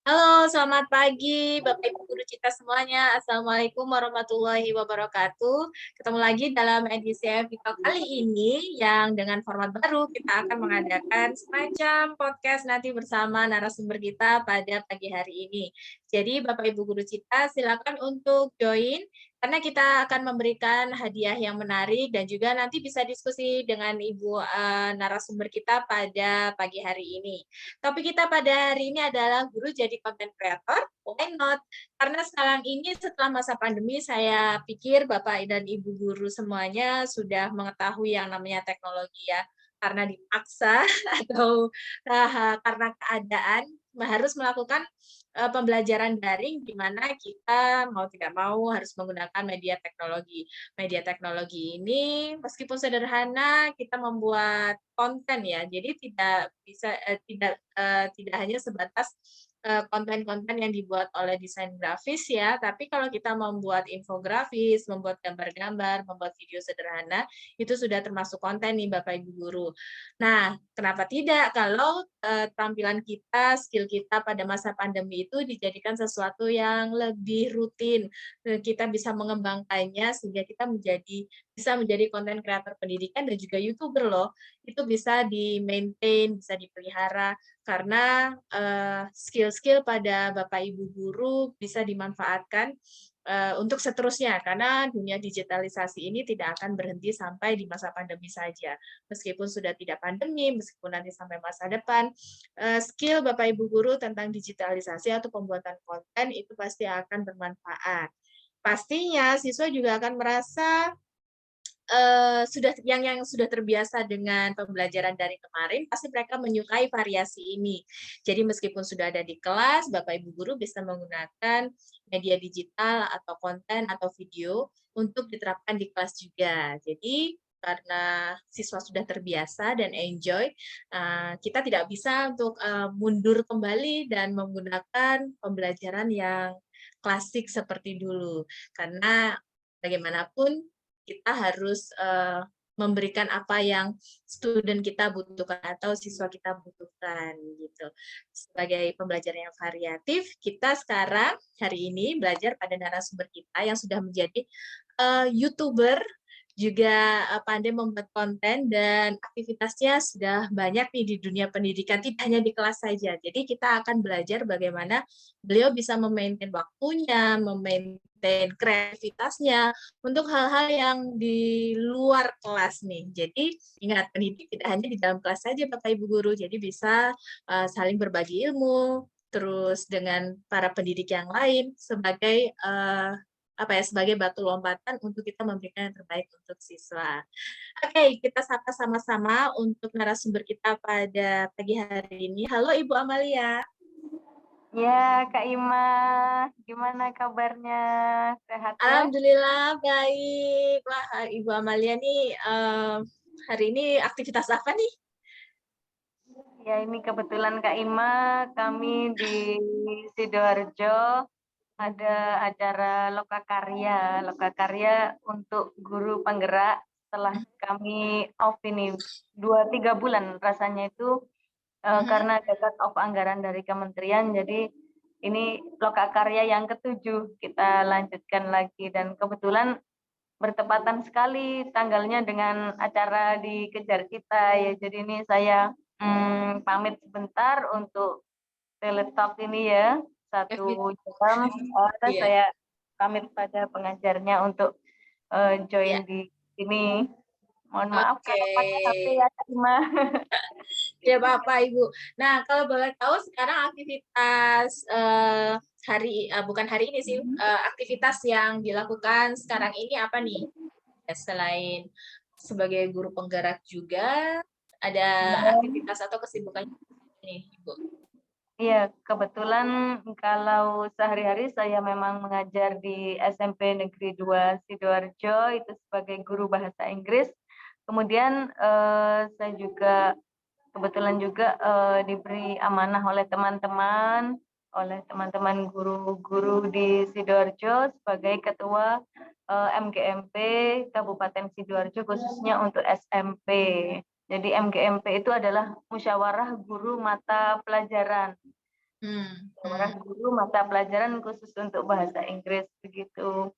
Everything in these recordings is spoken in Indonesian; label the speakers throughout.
Speaker 1: Halo, selamat pagi Bapak Ibu guru kita semuanya. Assalamualaikum warahmatullahi wabarakatuh. Ketemu lagi dalam edisi Vito kali ini yang dengan format baru kita akan mengadakan semacam podcast nanti bersama narasumber kita pada pagi hari ini. Jadi Bapak Ibu guru kita silakan untuk join karena kita akan memberikan hadiah yang menarik dan juga nanti bisa diskusi dengan Ibu narasumber kita pada pagi hari ini. Topik kita pada hari ini adalah guru jadi content creator, why not? Karena sekarang ini setelah masa pandemi, saya pikir Bapak dan Ibu guru semuanya sudah mengetahui yang namanya teknologi ya. Karena dipaksa atau karena keadaan harus melakukan pembelajaran daring di mana kita mau tidak mau harus menggunakan media teknologi. Media teknologi ini meskipun sederhana kita membuat konten ya. Jadi tidak bisa tidak hanya sebatas konten-konten yang dibuat oleh desain grafis ya, tapi kalau kita membuat infografis, membuat gambar-gambar, membuat video sederhana, itu sudah termasuk konten nih Bapak Ibu guru. Nah, kenapa tidak kalau tampilan kita, skill kita pada masa pandemi itu dijadikan sesuatu yang lebih rutin, kita bisa mengembangkannya sehingga kita bisa menjadi konten kreator pendidikan dan juga YouTuber loh. Itu bisa di-maintain, bisa dipelihara karena skill-skill pada Bapak Ibu guru bisa dimanfaatkan untuk seterusnya karena dunia digitalisasi ini tidak akan berhenti sampai di masa pandemi saja. Meskipun sudah tidak pandemi, meskipun nanti sampai masa depan, skill Bapak Ibu guru tentang digitalisasi atau pembuatan konten itu pasti akan bermanfaat. Pastinya siswa juga akan merasa yang sudah terbiasa dengan pembelajaran dari kemarin, pasti mereka menyukai variasi ini. Jadi meskipun sudah ada di kelas, Bapak Ibu guru bisa menggunakan media digital atau konten atau video untuk diterapkan di kelas juga. Jadi karena siswa sudah terbiasa dan enjoy, kita tidak bisa untuk mundur kembali dan menggunakan pembelajaran yang klasik seperti dulu. Karena bagaimanapun kita harus memberikan apa yang student kita butuhkan atau siswa kita butuhkan gitu. Sebagai pembelajaran yang variatif, kita sekarang hari ini belajar pada narasumber kita yang sudah menjadi YouTuber juga pandai membuat konten dan aktivitasnya sudah banyak nih di dunia pendidikan, tidak hanya di kelas saja. Jadi kita akan belajar bagaimana beliau bisa memaintain waktunya, memaintain kreativitasnya untuk hal-hal yang di luar kelas nih. Jadi ingat, pendidik tidak hanya di dalam kelas saja Bapak Ibu guru, jadi bisa saling berbagi ilmu, terus dengan para pendidik yang lain sebagai sebagai batu lompatan untuk kita memberikan yang terbaik untuk siswa. Oke, kita sapa sama-sama untuk narasumber kita pada pagi hari ini. Halo Ibu Amalia.
Speaker 2: Ya, Kak Ima, gimana kabarnya? Sehat ya?
Speaker 1: Alhamdulillah baik. Wah, Ibu Amalia nih hari ini aktivitas apa nih?
Speaker 2: Ya, ini kebetulan Kak Ima, kami di Sidoarjo ada acara Lokakarya. Lokakarya untuk guru penggerak setelah kami off ini 2-3 bulan rasanya itu karena ada cut off anggaran dari kementerian, jadi ini Lokakarya yang ke-7 kita lanjutkan lagi dan kebetulan bertepatan sekali tanggalnya dengan acara di Kejar Kita ya. Jadi ini saya pamit sebentar untuk teletalk ini ya, 1 jam. Terus
Speaker 1: Iya.
Speaker 2: saya pamit pada pengajarnya untuk
Speaker 1: Iya.
Speaker 2: join di sini. Mohon maaf
Speaker 1: Oke.
Speaker 2: kalau pakai HP ya Kak Ima.
Speaker 1: Ya Bapak Ibu. Nah, kalau boleh tahu sekarang aktivitas bukan hari ini sih, aktivitas yang dilakukan sekarang ini apa nih? Ya, selain sebagai guru penggerak juga ada aktivitas atau kesibukannya nih, Ibu?
Speaker 2: Iya, kebetulan kalau sehari-hari saya memang mengajar di SMP Negeri 2 Sidoarjo itu sebagai guru bahasa Inggris. Kemudian saya juga kebetulan juga diberi amanah oleh teman-teman guru-guru di Sidoarjo sebagai ketua MGMP Kabupaten Sidoarjo khususnya untuk SMP. Jadi MGMP itu adalah musyawarah guru mata pelajaran. Seorang guru mata pelajaran khusus untuk bahasa Inggris begitu.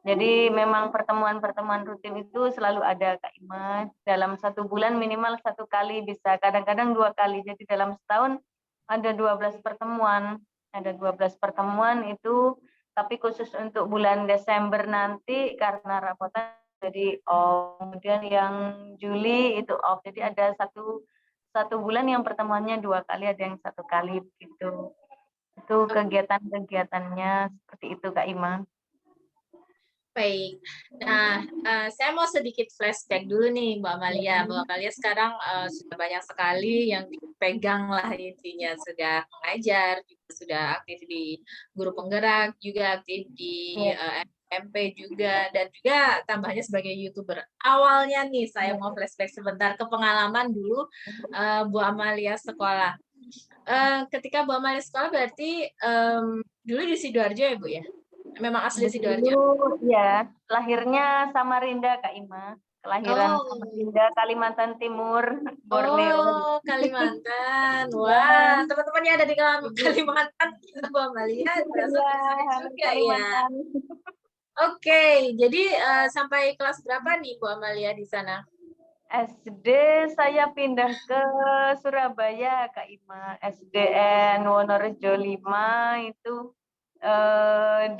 Speaker 2: Jadi memang pertemuan-pertemuan rutin itu selalu ada Kak Ima. Dalam 1 bulan minimal 1 kali, bisa kadang-kadang 2 kali. Jadi dalam setahun ada 12 pertemuan. Ada 12 pertemuan itu, tapi khusus untuk bulan Desember nanti karena rapotan jadi off. Kemudian yang Juli itu off. Jadi ada satu bulan yang pertemuannya 2 kali, ada yang 1 kali begitu. Itu kegiatan-kegiatannya seperti itu Kak Ima.
Speaker 1: Baik. Nah, saya mau sedikit flashback dulu nih, Mbak Amalia. Mbak Amalia sekarang sudah banyak sekali yang dipegang lah intinya. Sudah mengajar, sudah aktif di guru penggerak, juga aktif di SMP juga, dan juga tambahnya sebagai YouTuber. Awalnya nih, saya mau flashback sebentar ke pengalaman dulu Bu Amalia sekolah. Ketika Bu Amalia sekolah berarti dulu di Sidoarjo ya, Bu ya? Memang asli Sidoarjo?
Speaker 2: Dulu ya, lahirnya Samarinda Kak Ima. Kelahiran Samarinda, Kalimantan Timur, Borneo.
Speaker 1: Oh, Kalimantan. Wah, teman-temannya ada di Kalimantan, Bu Amalia berasal dari sana juga ya. Oke, jadi sampai kelas berapa nih Bu Amalia di sana?
Speaker 2: SD saya pindah ke Surabaya Kak Ima. SDN Wonorejo 5 itu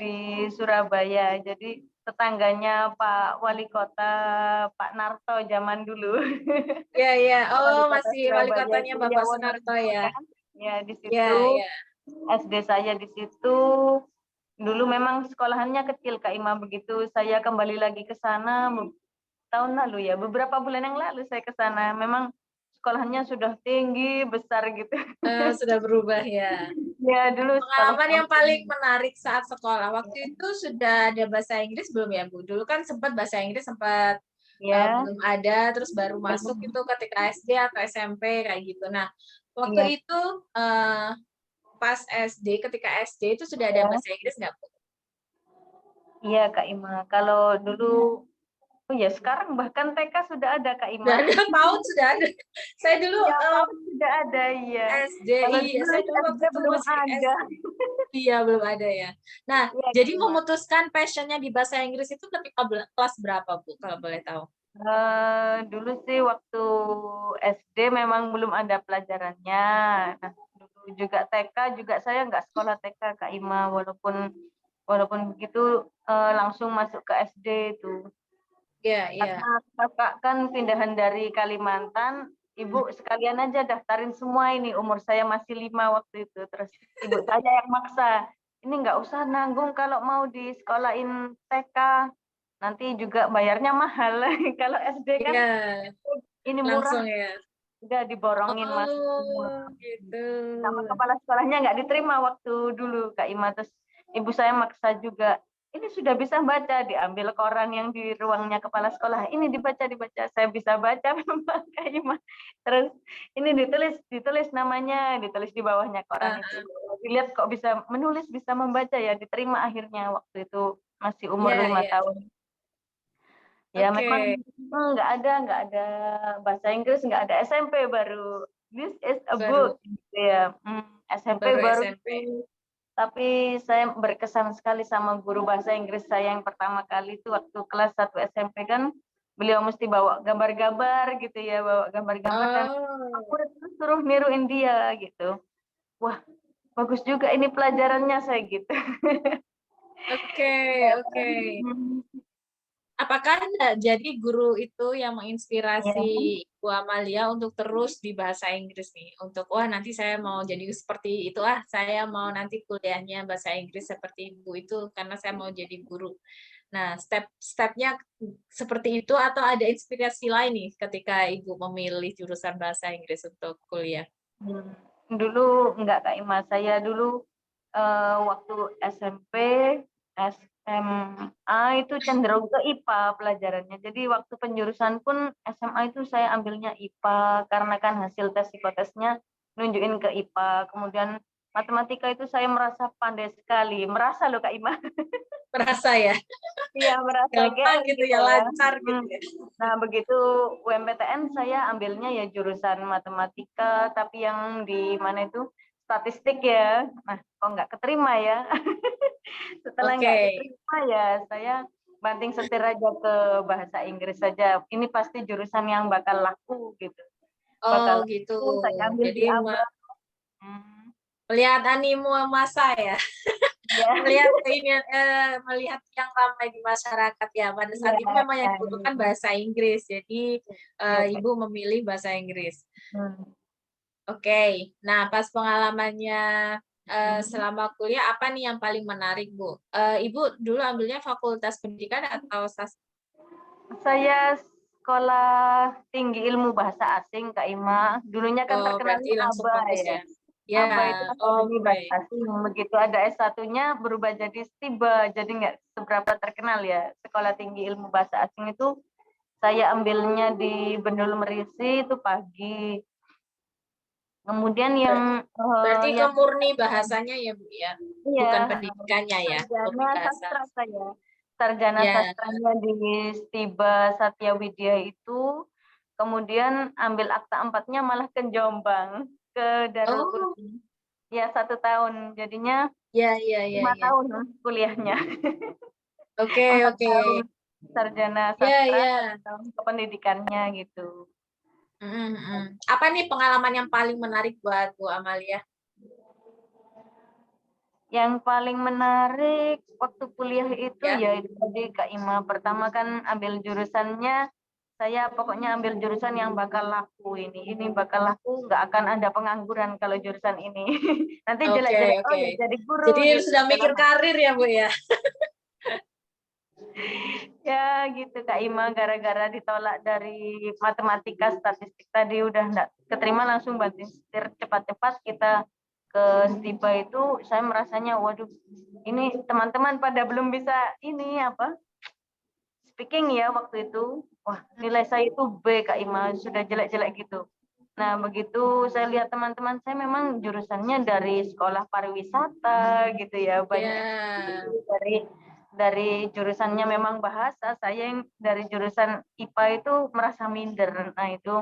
Speaker 2: di Surabaya. Jadi tetangganya Pak Wali Kota, Pak Narto zaman dulu.
Speaker 1: Ya, ya.
Speaker 2: Wali
Speaker 1: Oh,
Speaker 2: Kota
Speaker 1: masih wali
Speaker 2: Surabaya,
Speaker 1: kotanya
Speaker 2: Surya
Speaker 1: Bapak Sunarto
Speaker 2: Wonorejo
Speaker 1: ya.
Speaker 2: kan. Ya, di
Speaker 1: Ya,
Speaker 2: situ
Speaker 1: ya.
Speaker 2: SD saya di situ. Dulu memang sekolahannya kecil Kak Ima, begitu saya kembali lagi ke sana tahun lalu ya, beberapa bulan yang lalu saya ke sana. Memang sekolahannya sudah tinggi, besar gitu.
Speaker 1: Sudah berubah ya.
Speaker 2: Ya, dulu sekolah
Speaker 1: Pengalaman yang
Speaker 2: kampung.
Speaker 1: paling menarik saat sekolah, waktu itu sudah ada bahasa Inggris belum ya, Bu? Dulu kan sempat bahasa Inggris sempat
Speaker 2: Ya,
Speaker 1: belum ada, terus baru masuk
Speaker 2: belum.
Speaker 1: itu ketika SD atau SMP kayak gitu. Nah,
Speaker 2: Iya,
Speaker 1: waktu itu pas SD, ketika SD itu sudah ada
Speaker 2: ya.
Speaker 1: bahasa Inggris nggak, Bu?
Speaker 2: Iya Kak Ima. Kalau dulu, oh ya sekarang bahkan TK sudah ada Kak
Speaker 1: Sudah
Speaker 2: Ima.
Speaker 1: ada, PAUD sudah ada. Saya dulu
Speaker 2: Ya, PAUD sudah ada, iya.
Speaker 1: SD,
Speaker 2: Kalau
Speaker 1: iya,
Speaker 2: dulu
Speaker 1: saya dulu
Speaker 2: SD
Speaker 1: waktu itu
Speaker 2: belum
Speaker 1: masih
Speaker 2: ada.
Speaker 1: SD. Iya, belum ada ya. Nah,
Speaker 2: Iya Kak
Speaker 1: jadi
Speaker 2: Ima.
Speaker 1: memutuskan passionnya di bahasa Inggris itu ketika kelas berapa, Bu, kalau boleh tahu?
Speaker 2: Dulu sih waktu SD memang belum ada pelajarannya. Nah, dulu juga TK juga saya nggak sekolah TK Kak Ima, walaupun begitu langsung masuk ke SD itu.
Speaker 1: Iya, iya.
Speaker 2: Karena kakak kan pindahan dari Kalimantan, ibu sekalian aja daftarin semua ini. Umur saya masih 5 waktu itu. Terus ibu saya yang maksa, ini nggak usah nanggung kalau mau di sekolahin TK, nanti juga bayarnya mahal. Kalau SD kan
Speaker 1: Iya,
Speaker 2: ini murah,
Speaker 1: langsung ya.
Speaker 2: udah diborongin masuk semua.
Speaker 1: Oh, gitu.
Speaker 2: Sama kepala sekolahnya nggak diterima waktu dulu Kak Ima. Terus ibu saya maksa juga, ini sudah bisa baca, diambil koran yang di ruangnya kepala sekolah, ini dibaca, saya bisa baca memang Kak Ima. Terus ini ditulis namanya, ditulis di bawahnya koran itu. Dilihat kok bisa menulis, bisa membaca ya, diterima akhirnya waktu itu masih umur
Speaker 1: Iya,
Speaker 2: 5
Speaker 1: iya.
Speaker 2: tahun. Ya
Speaker 1: Oke.
Speaker 2: memang nggak ada bahasa Inggris, nggak ada. SMP baru this is a
Speaker 1: Baru
Speaker 2: book gitu ya. SMP
Speaker 1: baru
Speaker 2: baru
Speaker 1: SMP.
Speaker 2: tapi saya berkesan sekali sama guru bahasa Inggris saya yang pertama kali itu waktu kelas 1 SMP kan, beliau mesti bawa gambar-gambar gitu ya, bawa gambar-gambar dan
Speaker 1: Oh,
Speaker 2: aku suruh niruin dia gitu. Wah, bagus juga ini pelajarannya saya gitu.
Speaker 1: oke, oke. Apakah jadi guru itu yang
Speaker 2: Ya.
Speaker 1: menginspirasi Bu Amalia untuk terus di bahasa Inggris nih? Untuk, wah nanti saya mau jadi seperti itu, saya mau nanti kuliahnya bahasa Inggris seperti Ibu itu karena saya mau jadi guru. Nah, step-stepnya seperti itu atau ada inspirasi lain nih ketika Ibu memilih jurusan bahasa Inggris untuk kuliah?
Speaker 2: Dulu enggak Kak Ima, saya dulu waktu SMP, SMA itu cenderung ke IPA pelajarannya. Jadi waktu penjurusan pun SMA itu saya ambilnya IPA karena kan hasil tes psikotesnya nunjukin ke IPA. Kemudian matematika itu saya merasa pandai sekali. Merasa loh Kak Ima.
Speaker 1: Merasa ya,
Speaker 2: Iya, merasa
Speaker 1: gampang
Speaker 2: GR
Speaker 1: gitu ya,
Speaker 2: saya.
Speaker 1: lancar gitu ya.
Speaker 2: Nah, begitu UMPTN saya ambilnya ya jurusan matematika, tapi yang di mana itu statistik ya. Nah, kok nggak keterima ya? Setelah nggak
Speaker 1: Oke.
Speaker 2: keterima ya, saya banting setir aja ke bahasa Inggris saja. Ini pasti jurusan yang bakal laku gitu.
Speaker 1: Oh,
Speaker 2: Bakal
Speaker 1: gitu.
Speaker 2: laku, saya ambil
Speaker 1: Jadi
Speaker 2: di ABA.
Speaker 1: melihat animo massa ya.
Speaker 2: Ya,
Speaker 1: Melihat ini melihat yang ramai di masyarakat ya. Pada saat
Speaker 2: iya,
Speaker 1: itu memang yang
Speaker 2: iya,
Speaker 1: dibutuhkan bahasa Inggris. Jadi
Speaker 2: iya, Kak.
Speaker 1: Ibu memilih bahasa Inggris.
Speaker 2: Hmm.
Speaker 1: Oke. Nah, pas pengalamannya
Speaker 2: Hmm.
Speaker 1: selama kuliah apa nih yang paling menarik, Bu? Ibu dulu ambilnya Fakultas Pendidikan atau sastra?
Speaker 2: Saya sekolah tinggi ilmu bahasa asing, Kak Ima. Dulunya kan
Speaker 1: Oh, berarti
Speaker 2: terkenalnya
Speaker 1: langsung
Speaker 2: ABA
Speaker 1: fokus
Speaker 2: ya.
Speaker 1: ya. Ya,
Speaker 2: ABA itu Akademi Bahasa
Speaker 1: oke.
Speaker 2: Asing. Begitu ada S1-nya berubah jadi STIBA, jadi nggak seberapa terkenal ya. Sekolah Tinggi Ilmu Bahasa Asing itu saya ambilnya di Bendul Merisi itu pagi. Kemudian
Speaker 1: Ber- Berarti ke
Speaker 2: yang
Speaker 1: murni bahasanya ya, Bu ya. Bukan
Speaker 2: iya,
Speaker 1: pendidikannya ya, murni
Speaker 2: sarjana
Speaker 1: bahasa.
Speaker 2: sastra saya. Sarjana
Speaker 1: Ya.
Speaker 2: sastranya di STIBA Satya Widya itu. Kemudian ambil akta 4-nya malah ke Jombang, ke Darul
Speaker 1: Oh,
Speaker 2: Ulum. Ya 1 tahun, jadinya
Speaker 1: ya, ya, ya,
Speaker 2: 5
Speaker 1: ya.
Speaker 2: tahun kuliahnya.
Speaker 1: Oke,
Speaker 2: 4
Speaker 1: oke.
Speaker 2: tahun sarjana
Speaker 1: Ya,
Speaker 2: sastra, 1
Speaker 1: ya.
Speaker 2: tahun ke pendidikannya gitu.
Speaker 1: Mm, mm. Apa nih pengalaman yang paling menarik buat Bu Amalia?
Speaker 2: Yang paling menarik waktu kuliah itu
Speaker 1: Ya.
Speaker 2: ya itu tadi Kak Ima. Pertama kan ambil jurusannya, saya pokoknya ambil jurusan yang bakal laku ini. Ini bakal laku, nggak akan ada pengangguran kalau jurusan ini. Nanti
Speaker 1: Oke,
Speaker 2: jelek-jelek, oh
Speaker 1: oke.
Speaker 2: ya jadi guru
Speaker 1: Jadi
Speaker 2: gitu.
Speaker 1: sudah mikir karir ya, Bu ya?
Speaker 2: Ya gitu Kak Ima, gara-gara ditolak dari matematika statistik tadi udah enggak keterima, langsung banting setir cepat-cepat kita ke STIBA itu. Saya merasanya waduh, ini teman-teman pada belum bisa ini apa speaking ya waktu itu. Wah, nilai saya itu B Kak Ima, sudah jelek-jelek gitu. Nah, begitu saya lihat teman-teman saya memang jurusannya dari sekolah pariwisata gitu ya, banyak
Speaker 1: Ya.
Speaker 2: dari jurusannya memang bahasa, saya yang dari jurusan IPA itu merasa minder. Nah, itu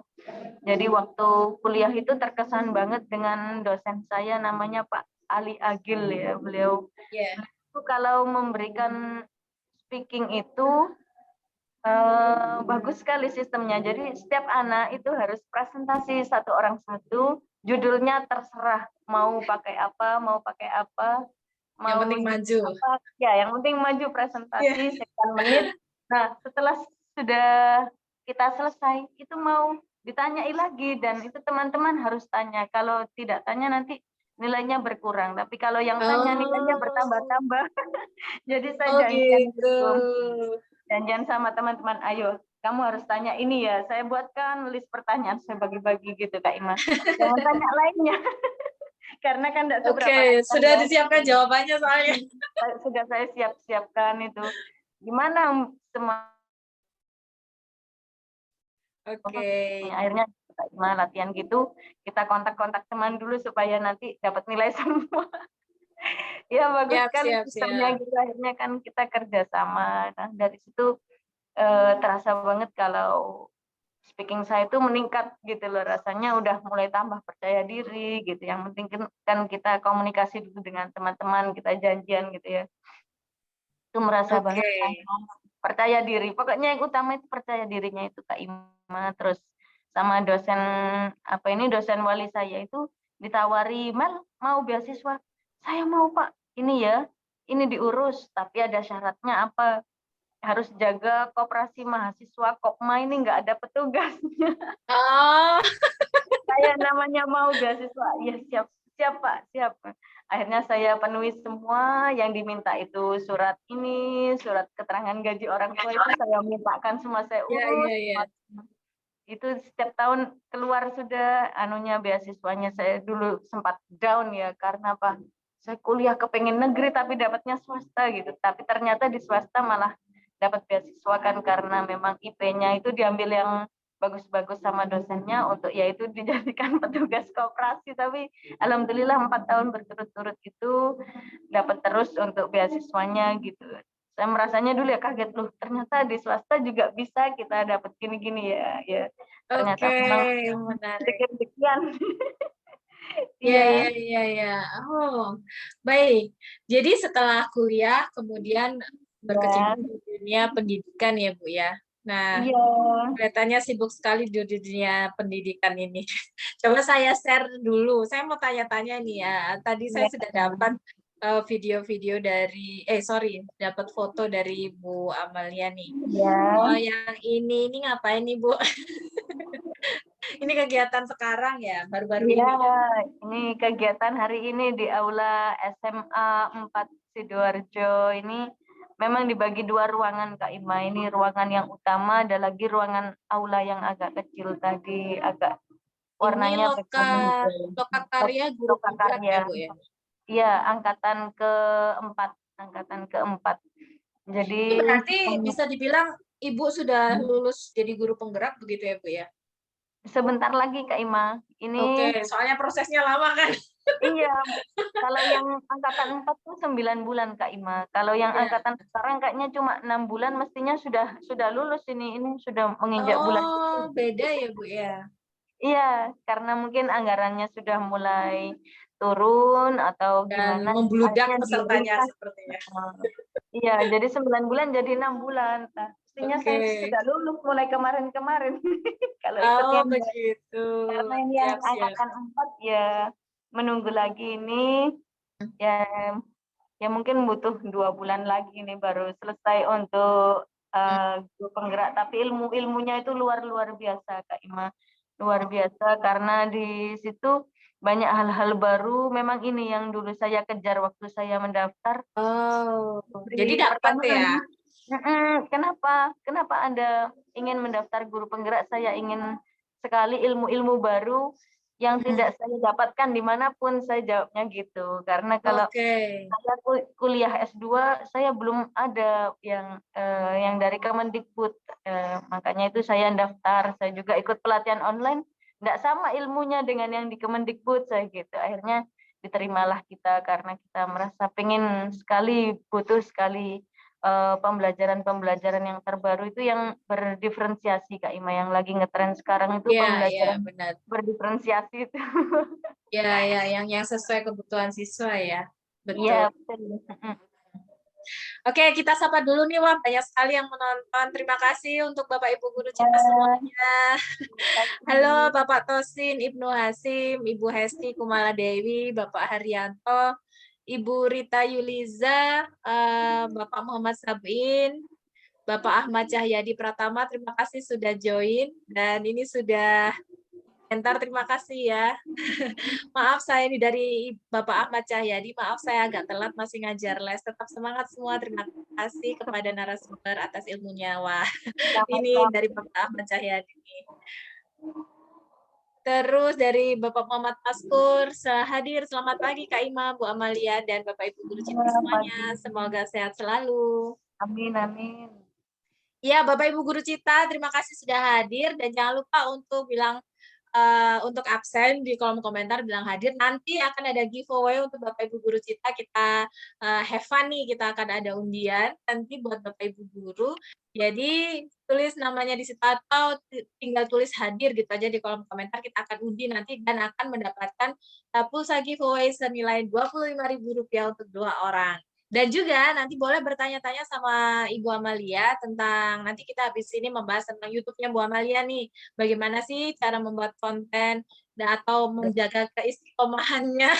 Speaker 2: jadi waktu kuliah itu terkesan banget dengan dosen saya namanya Pak Ali Agil ya. Beliau
Speaker 1: Ya.
Speaker 2: itu kalau memberikan speaking itu bagus sekali sistemnya. Jadi setiap anak itu harus presentasi satu orang satu, judulnya terserah mau pakai apa,
Speaker 1: Yang
Speaker 2: mau
Speaker 1: penting
Speaker 2: judul
Speaker 1: maju.
Speaker 2: apa. Ya, yang penting maju
Speaker 1: Ya.
Speaker 2: presentasi sekian menit. Nah, setelah sudah kita selesai, itu mau ditanyai lagi dan itu teman-teman harus tanya. Kalau tidak tanya nanti nilainya berkurang. Tapi kalau yang tanya nilainya
Speaker 1: Oh,
Speaker 2: bertambah-tambah. Jadi saya
Speaker 1: oh
Speaker 2: janjian
Speaker 1: gitu.
Speaker 2: gitu. Janjian sama teman-teman, ayo kamu harus tanya ini ya. Saya buatkan list pertanyaan, saya bagi-bagi gitu Kak Ima. Jangan tanya lainnya, karena kan tidak seberapa
Speaker 1: Oke,
Speaker 2: relevan
Speaker 1: sudah
Speaker 2: ya.
Speaker 1: disiapkan jawabannya soalnya.
Speaker 2: Sudah saya siap-siapkan itu. Gimana semua
Speaker 1: Oke.
Speaker 2: akhirnya Kak Ima latihan gitu, kita kontak-kontak teman dulu supaya nanti dapat nilai semua. Ya bagus
Speaker 1: Siap,
Speaker 2: sekali
Speaker 1: siap,
Speaker 2: sistemnya
Speaker 1: siap.
Speaker 2: gitu, akhirnya kan kita kerjasama. Nah dari situ terasa banget kalau speaking saya itu meningkat gitu loh, rasanya udah mulai tambah percaya diri gitu. Yang penting kan kita komunikasi dulu dengan teman-teman, kita janjian gitu ya. Itu merasa
Speaker 1: Oke.
Speaker 2: banget percaya diri. Pokoknya yang utama itu percaya dirinya itu Kak Ima. Terus sama dosen apa ini, dosen wali saya itu ditawari, Mel mau beasiswa. Saya mau Pak, ini ya, ini diurus, tapi ada syaratnya apa? Harus jaga koperasi mahasiswa, Kopma ini nggak ada petugasnya.
Speaker 1: Oh,
Speaker 2: Saya namanya mau beasiswa, ya siap, siap Pak, siap. Akhirnya saya penuhi semua yang diminta itu, surat ini, surat keterangan gaji orang tua itu saya mintakan semua, saya
Speaker 1: iya,
Speaker 2: urus.
Speaker 1: iya, iya.
Speaker 2: Itu setiap tahun keluar sudah anunya beasiswanya. Saya dulu sempat down ya, karena apa? Saya kuliah kepengen negeri tapi dapatnya swasta gitu. Tapi ternyata di swasta malah dapat beasiswa kan, karena memang IP-nya itu diambil yang bagus-bagus sama dosennya untuk yaitu dijadikan petugas koperasi. Tapi alhamdulillah 4 tahun berturut-turut itu dapat terus untuk beasiswanya gitu. Saya merasanya dulu ya kaget loh, ternyata di swasta juga bisa kita dapat gini-gini ya. Ya ternyata
Speaker 1: Oke,
Speaker 2: memang
Speaker 1: menarik.
Speaker 2: demikian.
Speaker 1: Iya,
Speaker 2: Iya,
Speaker 1: iya, iya, iya. Oh, baik. Jadi setelah kuliah, kemudian
Speaker 2: ya,
Speaker 1: berkecimpung di dunia pendidikan ya, Bu ya. Nah,
Speaker 2: iya,
Speaker 1: kelihatannya sibuk sekali di dunia pendidikan ini. Coba saya share dulu. Saya mau tanya-tanya nih ya. Tadi saya
Speaker 2: iya,
Speaker 1: sudah dapat video-video dari, sorry, dapat foto dari Bu Amalia nih.
Speaker 2: iya,
Speaker 1: Yang ini ngapain nih Bu? Ini kegiatan sekarang ya, baru-baru
Speaker 2: iya.
Speaker 1: ini ya.
Speaker 2: Ini kegiatan hari ini di Aula SMA 4 Sidoarjo ini memang dibagi dua ruangan Kak Ima. Ini ruangan yang utama, ada lagi ruangan aula yang agak kecil tadi, agak
Speaker 1: Ini
Speaker 2: warnanya hijau.
Speaker 1: lokakarya guru
Speaker 2: Loka
Speaker 1: penggerak ya,
Speaker 2: karya.
Speaker 1: Bu ya.
Speaker 2: Iya, angkatan keempat.
Speaker 1: Ini
Speaker 2: Jadi
Speaker 1: berarti bisa dibilang Ibu sudah lulus jadi guru penggerak begitu ya, Bu ya?
Speaker 2: sebentar lagi Kak Ima.
Speaker 1: Oke,
Speaker 2: Ini
Speaker 1: soalnya prosesnya lama kan?
Speaker 2: iya, kalau yang angkatan 4 tuh 9 bulan Kak Ima. Kalau yang
Speaker 1: Iya.
Speaker 2: angkatan sekarang kayaknya cuma 6 bulan mestinya sudah lulus ini sudah menginjak bulan.
Speaker 1: Oh, beda ya, Bu ya?
Speaker 2: Iya, karena mungkin anggarannya sudah mulai turun atau
Speaker 1: Dan
Speaker 2: gimana,
Speaker 1: membludak
Speaker 2: akhirnya
Speaker 1: pesertanya
Speaker 2: diringkas.
Speaker 1: sepertinya.
Speaker 2: Iya, jadi 9 bulan jadi 6 bulan. Nah, mestinya
Speaker 1: Oke.
Speaker 2: saya sudah lulus mulai kemarin-kemarin. Kalau ikutnya
Speaker 1: Oh, begitu.
Speaker 2: karena ini yang
Speaker 1: Siap, siap.
Speaker 2: angkatan 4 ya menunggu lagi ini ya ya mungkin butuh 2 bulan lagi nih baru selesai untuk guru penggerak. Tapi ilmunya itu luar biasa Kak Ima, luar biasa karena di situ banyak hal-hal baru. Memang ini yang dulu saya kejar waktu saya mendaftar.
Speaker 1: Oh, jadi
Speaker 2: Beri
Speaker 1: dapat ya?
Speaker 2: pertanyaan, kenapa Anda ingin mendaftar guru penggerak? Saya ingin sekali ilmu-ilmu baru yang
Speaker 1: Hmm,
Speaker 2: tidak saya dapatkan dimanapun. Saya jawabnya gitu. Karena kalau
Speaker 1: oke.
Speaker 2: saya kuliah S2, saya belum ada yang dari Kemendikbud. Makanya itu saya daftar. Saya juga ikut pelatihan online. Nggak sama ilmunya dengan yang di Kemendikbud, saya gitu. Akhirnya diterimalah kita karena kita merasa pengen sekali, butuh sekali pembelajaran-pembelajaran yang terbaru itu yang berdiferensiasi Kak Ima, yang lagi ngetren sekarang itu
Speaker 1: Iya, iya,
Speaker 2: pembelajaran
Speaker 1: benar.
Speaker 2: berdiferensiasi itu.
Speaker 1: Ya, ya, yang sesuai kebutuhan siswa ya.
Speaker 2: Iya,
Speaker 1: Betul.
Speaker 2: betul.
Speaker 1: Oke, kita sapa dulu nih, Wah. Banyak sekali yang menonton. Terima kasih untuk Bapak Ibu guru kita
Speaker 2: Ya,
Speaker 1: semuanya.
Speaker 2: terima
Speaker 1: Halo,
Speaker 2: kasih.
Speaker 1: Bapak Tosin, Ibnu Hasim, Ibu Hesti Kumala Dewi, Bapak Haryanto, Ibu Rita Yuliza, Bapak Muhammad Sabin, Bapak Ahmad Cahyadi Pratama, terima kasih sudah join. Dan ini sudah komentar, terima kasih ya. Maaf saya ini dari Bapak Ahmad Cahyadi, maaf saya agak telat masih ngajar les. Tetap semangat semua, terima kasih kepada narasumber atas ilmunya. Wah, ini
Speaker 2: Sama-sama.
Speaker 1: dari Bapak Ahmad Cahyadi. Terus dari Bapak Muhammad Askur, hadir. Selamat pagi Kak Ima, Bu Amalia, dan Bapak Ibu guru kita semuanya.
Speaker 2: Pagi.
Speaker 1: Semoga sehat selalu.
Speaker 2: Amin, amin.
Speaker 1: Ya, Bapak Ibu guru Cita, terima kasih sudah hadir dan jangan lupa untuk bilang untuk absen di kolom komentar bilang hadir. Nanti akan ada giveaway untuk Bapak Ibu guru Cita. Kita have fun nih, kita akan ada undian nanti buat Bapak Ibu guru. Jadi tulis namanya di situ atau tinggal tulis hadir gitu aja di kolom komentar. Kita akan undi nanti dan akan mendapatkan pulsa giveaway senilai Rp25.000 untuk 2 orang. Dan juga nanti boleh bertanya-tanya sama Ibu Amalia tentang, nanti kita habis ini membahas tentang YouTube-nya Bu Amalia nih. Bagaimana sih cara membuat konten dan atau menjaga keistiqomahannya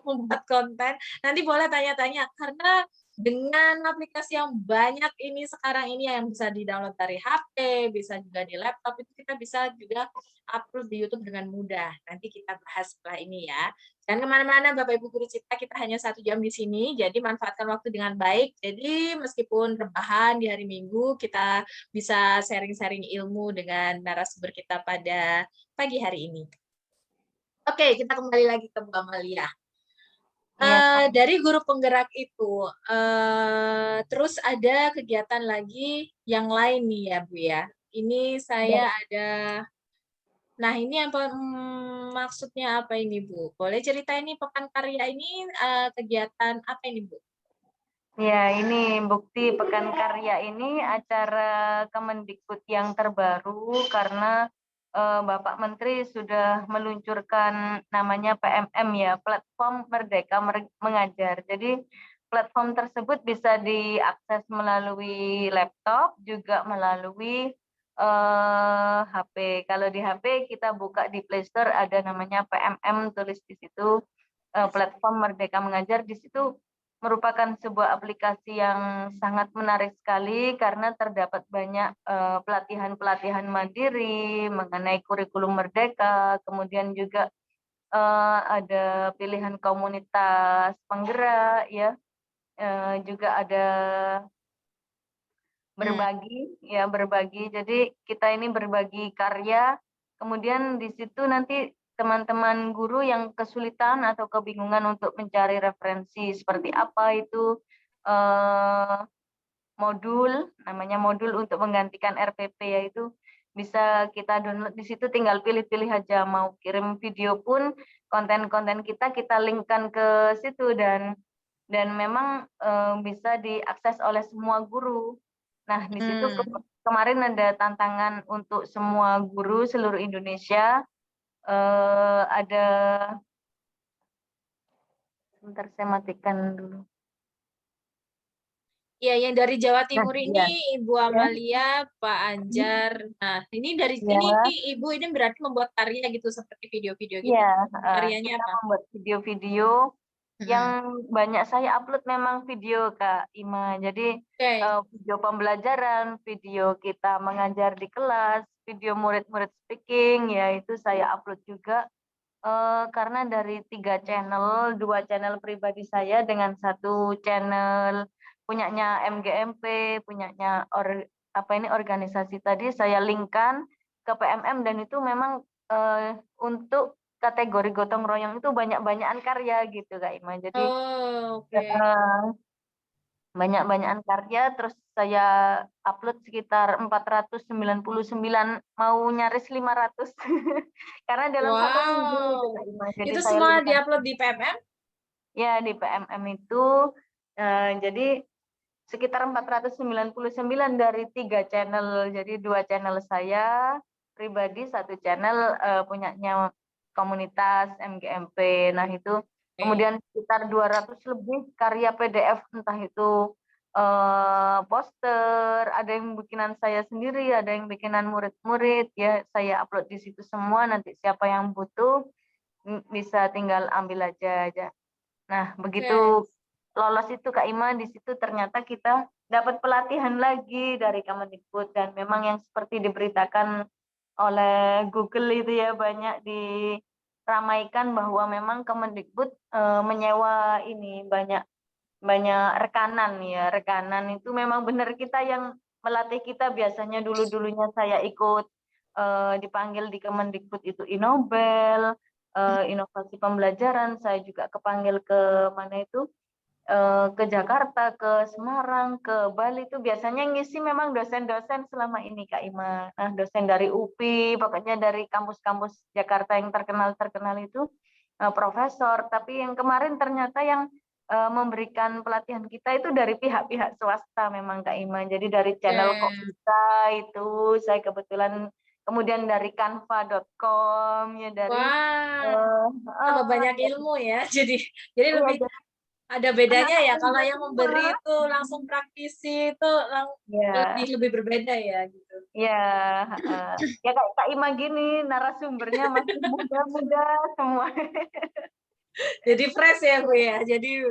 Speaker 1: membuat konten. Nanti boleh tanya-tanya karena dengan aplikasi yang banyak ini sekarang ini yang bisa di-download dari HP, bisa juga di laptop, itu kita bisa juga upload di YouTube dengan mudah. Nanti kita bahas setelah ini ya. Dan kemana-mana Bapak Ibu guru Cita, kita hanya 1 jam di sini, jadi manfaatkan waktu dengan baik. Jadi meskipun rebahan di hari Minggu, kita bisa sharing-sharing ilmu dengan narasumber kita pada pagi hari ini. Oke, kita kembali lagi ke Bu Amalia.
Speaker 2: Iya, Kak.
Speaker 1: Dari guru penggerak itu, terus ada kegiatan lagi yang lain nih ya, Bu, ya. Ini
Speaker 2: Iya.
Speaker 1: saya ada nah ini apa, maksudnya apa ini, Bu? Boleh cerita ini Pekan Karya ini, kegiatan apa ini, Bu?
Speaker 2: Ya, ini bukti Pekan Karya ini acara Kemendikbud yang terbaru karena Bapak Menteri sudah meluncurkan namanya PMM ya, Platform Merdeka Mengajar. Jadi platform tersebut bisa diakses melalui laptop, juga melalui HP. Kalau di HP kita buka di Play Store ada namanya PMM, tulis di situ Platform Merdeka Mengajar. Di situ merupakan sebuah aplikasi yang sangat menarik sekali karena terdapat banyak pelatihan-pelatihan mandiri mengenai kurikulum merdeka, kemudian juga ada pilihan komunitas penggerak ya, juga ada berbagi. Jadi kita ini berbagi karya, kemudian di situ nanti teman-teman guru yang kesulitan atau kebingungan untuk mencari referensi seperti apa itu namanya modul untuk menggantikan RPP, yaitu bisa kita download di situ, tinggal pilih-pilih aja mau kirim video pun konten-konten kita linkkan ke situ dan memang bisa diakses oleh semua guru. Nah, di situ kemarin ada tantangan untuk semua guru seluruh Indonesia. Ada, sebentar saya matikan dulu.
Speaker 1: Iya, yang dari Jawa Timur
Speaker 2: Iya.
Speaker 1: ini Ibu Amalia, Pak Anjar. Nah, ini dari
Speaker 2: Ya,
Speaker 1: Ibu ini berarti membuat karya gitu seperti video-video gitu.
Speaker 2: ya,
Speaker 1: Karyanya
Speaker 2: kita
Speaker 1: apa?
Speaker 2: membuat video-video yang banyak saya upload memang video Kak Ima. Jadi
Speaker 1: Oke.
Speaker 2: video pembelajaran, video kita mengajar di kelas, video murid-murid speaking, ya itu saya upload juga. Karena dari 3 channel, 2 channel pribadi saya dengan 1 channel punyanya MGMP, punyanya organisasi tadi saya linkkan ke PMM, dan itu memang untuk kategori gotong royong itu banyak-banyakan karya gitu Kak Ima. Jadi
Speaker 1: Oh, oke.
Speaker 2: banyak-banyakan karya, terus saya upload sekitar 499, mau nyaris 500 karena dalam 1 minggu itu Kak
Speaker 1: Wow.
Speaker 2: Ima. Jadi
Speaker 1: Itu
Speaker 2: saya
Speaker 1: semua
Speaker 2: linkkan
Speaker 1: diupload di PMM?
Speaker 2: ya di PMM itu, jadi sekitar 499 dari 3 channel. Jadi 2 channel saya pribadi, 1 channel punyanya komunitas MGMP. Nah itu
Speaker 1: Oke.
Speaker 2: kemudian sekitar 200 lebih karya PDF, entah itu poster, ada yang bikinan saya sendiri, ada yang bikinan murid-murid ya, saya upload di situ semua. Nanti siapa yang butuh bisa tinggal ambil aja. Nah,
Speaker 1: Oke.
Speaker 2: begitu lolos itu Kak Ima, di situ ternyata kita dapat pelatihan lagi dari Kemendikbud, dan memang yang seperti diberitakan oleh Google itu ya, banyak diramaikan bahwa memang Kemendikbud menyewa ini banyak banyak rekanan ya. Rekanan itu memang benar kita yang melatih kita. Biasanya dulu-dulunya saya ikut dipanggil di Kemendikbud itu Inobel, inovasi pembelajaran, saya juga kepanggil ke mana itu, ke Jakarta, ke Semarang, ke Bali, itu biasanya ngisi memang dosen-dosen selama ini Kak Ima. Nah, dosen dari UPI, pokoknya dari kampus-kampus Jakarta yang terkenal-terkenal itu profesor. Tapi yang kemarin ternyata yang memberikan pelatihan kita itu dari pihak-pihak swasta memang Kak Ima. Jadi dari channel Kok
Speaker 1: Oke.
Speaker 2: Bisa itu saya kebetulan, kemudian dari canva.com ya, dari
Speaker 1: Wah, tambah banyak ilmu ya. Jadi
Speaker 2: iya,
Speaker 1: lebih
Speaker 2: jadi
Speaker 1: ada bedanya
Speaker 2: anak-anak
Speaker 1: ya. Kalau
Speaker 2: muda
Speaker 1: yang
Speaker 2: semua.
Speaker 1: memberi itu langsung praktisi itu
Speaker 2: Ya.
Speaker 1: lebih berbeda ya gitu.
Speaker 2: Ya, ya kayak Kak Ima gini, narasumbernya masih muda-muda semua.
Speaker 1: Jadi fresh ya Bu ya. Jadi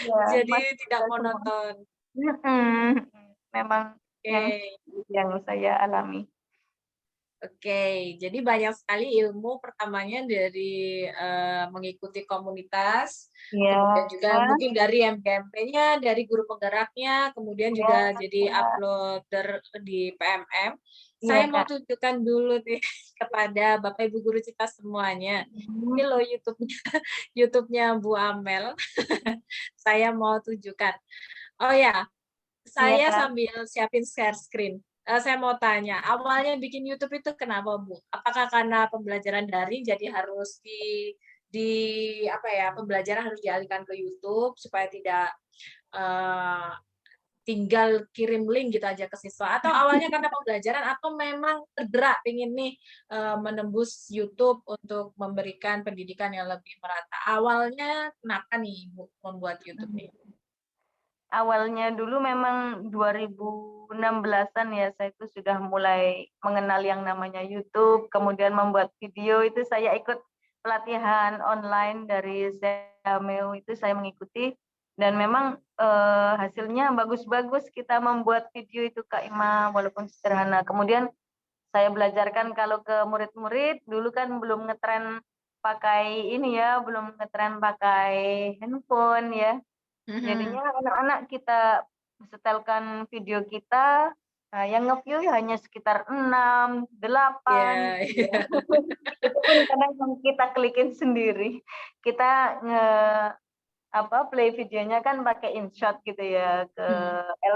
Speaker 2: Ya,
Speaker 1: jadi
Speaker 2: masih
Speaker 1: tidak
Speaker 2: muda semua.
Speaker 1: monoton.
Speaker 2: Mhm, memang yang
Speaker 1: Oke.
Speaker 2: yang saya alami.
Speaker 1: Oke, jadi banyak sekali ilmu pertamanya dari mengikuti komunitas, kemudian
Speaker 2: Ya,
Speaker 1: juga mungkin dari MGMP-nya, dari guru penggeraknya, kemudian
Speaker 2: ya,
Speaker 1: juga jadi
Speaker 2: Kak.
Speaker 1: uploader di PMM.
Speaker 2: Iya,
Speaker 1: Saya mau
Speaker 2: Kak.
Speaker 1: tunjukkan dulu nih kepada Bapak Ibu guru kita semuanya. Ini
Speaker 2: Mhm.
Speaker 1: loh YouTube-nya, YouTube-nya Bu Amel. Saya mau tunjukkan. Oh ya,
Speaker 2: Iya,
Speaker 1: saya
Speaker 2: Kak.
Speaker 1: sambil siapin share screen. Saya mau tanya, awalnya bikin YouTube itu kenapa, Bu? Apakah karena pembelajaran daring jadi harus di apa ya, pembelajaran harus dialihkan ke YouTube supaya tidak, eee, tinggal kirim link gitu aja ke siswa, atau awalnya karena pembelajaran, atau memang tergerak pengen nih menembus YouTube untuk memberikan pendidikan yang lebih merata? Awalnya kenapa nih Ibu membuat YouTube ini?
Speaker 2: Awalnya dulu memang 2016-an ya, saya itu sudah mulai mengenal yang namanya YouTube, kemudian membuat video itu saya ikut pelatihan online dari Zemeo itu saya mengikuti, dan memang hasilnya bagus-bagus kita membuat video itu Kak Ima, walaupun sederhana. Kemudian saya belajarkan kalau ke murid-murid, dulu kan belum ngetren pakai ini ya, belum ngetren pakai handphone ya. Jadinya anak-anak kita setelkan video kita, nah yang nge-view hanya sekitar 6, 8
Speaker 1: Ya,
Speaker 2: gitu ya. Itu pun kadang kita klikin sendiri. Kita play videonya kan pakai InShot gitu ya, ke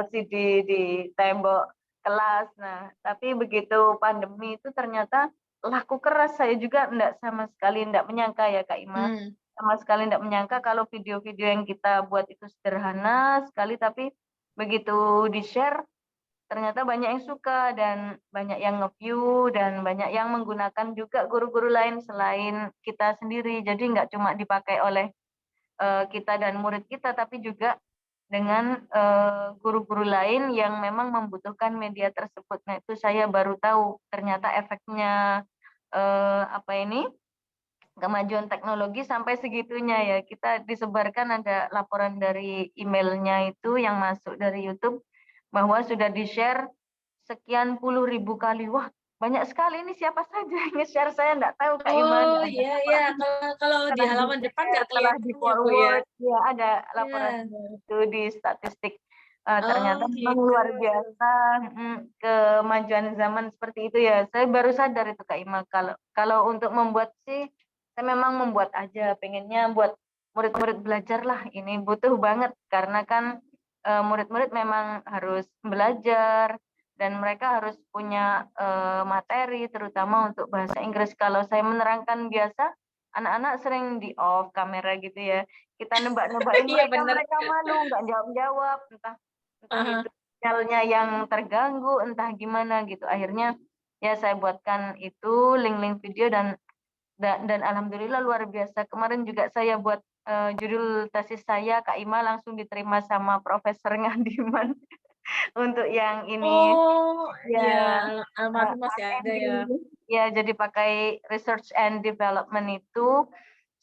Speaker 2: LCD di tembok kelas. Nah, tapi begitu pandemi itu ternyata laku keras. Saya juga sama sekali enggak menyangka ya Kak Ima, sama sekali enggak menyangka kalau video-video yang kita buat itu sederhana sekali, tapi begitu di-share ternyata banyak yang suka dan banyak yang nge-view dan banyak yang menggunakan juga guru-guru lain selain kita sendiri. Jadi nggak cuma dipakai oleh kita dan murid kita, tapi juga dengan guru-guru lain yang memang membutuhkan media tersebut. Nah, itu saya baru tahu ternyata efeknya kemajuan teknologi sampai segitunya ya. Kita disebarkan ada laporan dari emailnya itu yang masuk dari YouTube bahwa sudah di-share sekian puluh ribu kali. Wah, banyak sekali ini, siapa saja yang nge-share, saya enggak tahu Kak Iman.
Speaker 1: oh iya iya, kalau di
Speaker 2: Telah
Speaker 1: halaman depan
Speaker 2: di-share,
Speaker 1: nggak
Speaker 2: telah
Speaker 1: kelihatan ya Bu ya?
Speaker 2: di-forward, ya ada
Speaker 1: Iya.
Speaker 2: laporannya itu di statistik.
Speaker 1: Oh
Speaker 2: Ternyata memang
Speaker 1: gitu.
Speaker 2: luar biasa, kemajuan zaman seperti itu ya. Saya baru sadar itu Kak Ima, kalau untuk membuat sih, saya memang membuat aja, pengennya buat murid-murid belajar lah, ini butuh banget, karena kan murid-murid memang harus belajar, dan mereka harus punya materi, terutama untuk bahasa Inggris. Kalau saya menerangkan biasa, anak-anak sering di off kamera gitu ya. Kita nebak-nebakin
Speaker 1: Iya
Speaker 2: mereka,
Speaker 1: bener.
Speaker 2: mereka malu, nggak jawab-jawab, entah itu
Speaker 1: Aha.
Speaker 2: sinyalnya yang terganggu, entah gimana gitu. Akhirnya ya saya buatkan itu link-link video, dan alhamdulillah luar biasa. Kemarin juga saya buat judul tesis saya, Kak Ima, langsung diterima sama Profesor Ngadiman untuk yang ini.
Speaker 1: Oh iya,
Speaker 2: Ya,
Speaker 1: almarhum masih
Speaker 2: pakai
Speaker 1: ada ya.
Speaker 2: ya, jadi pakai research and development itu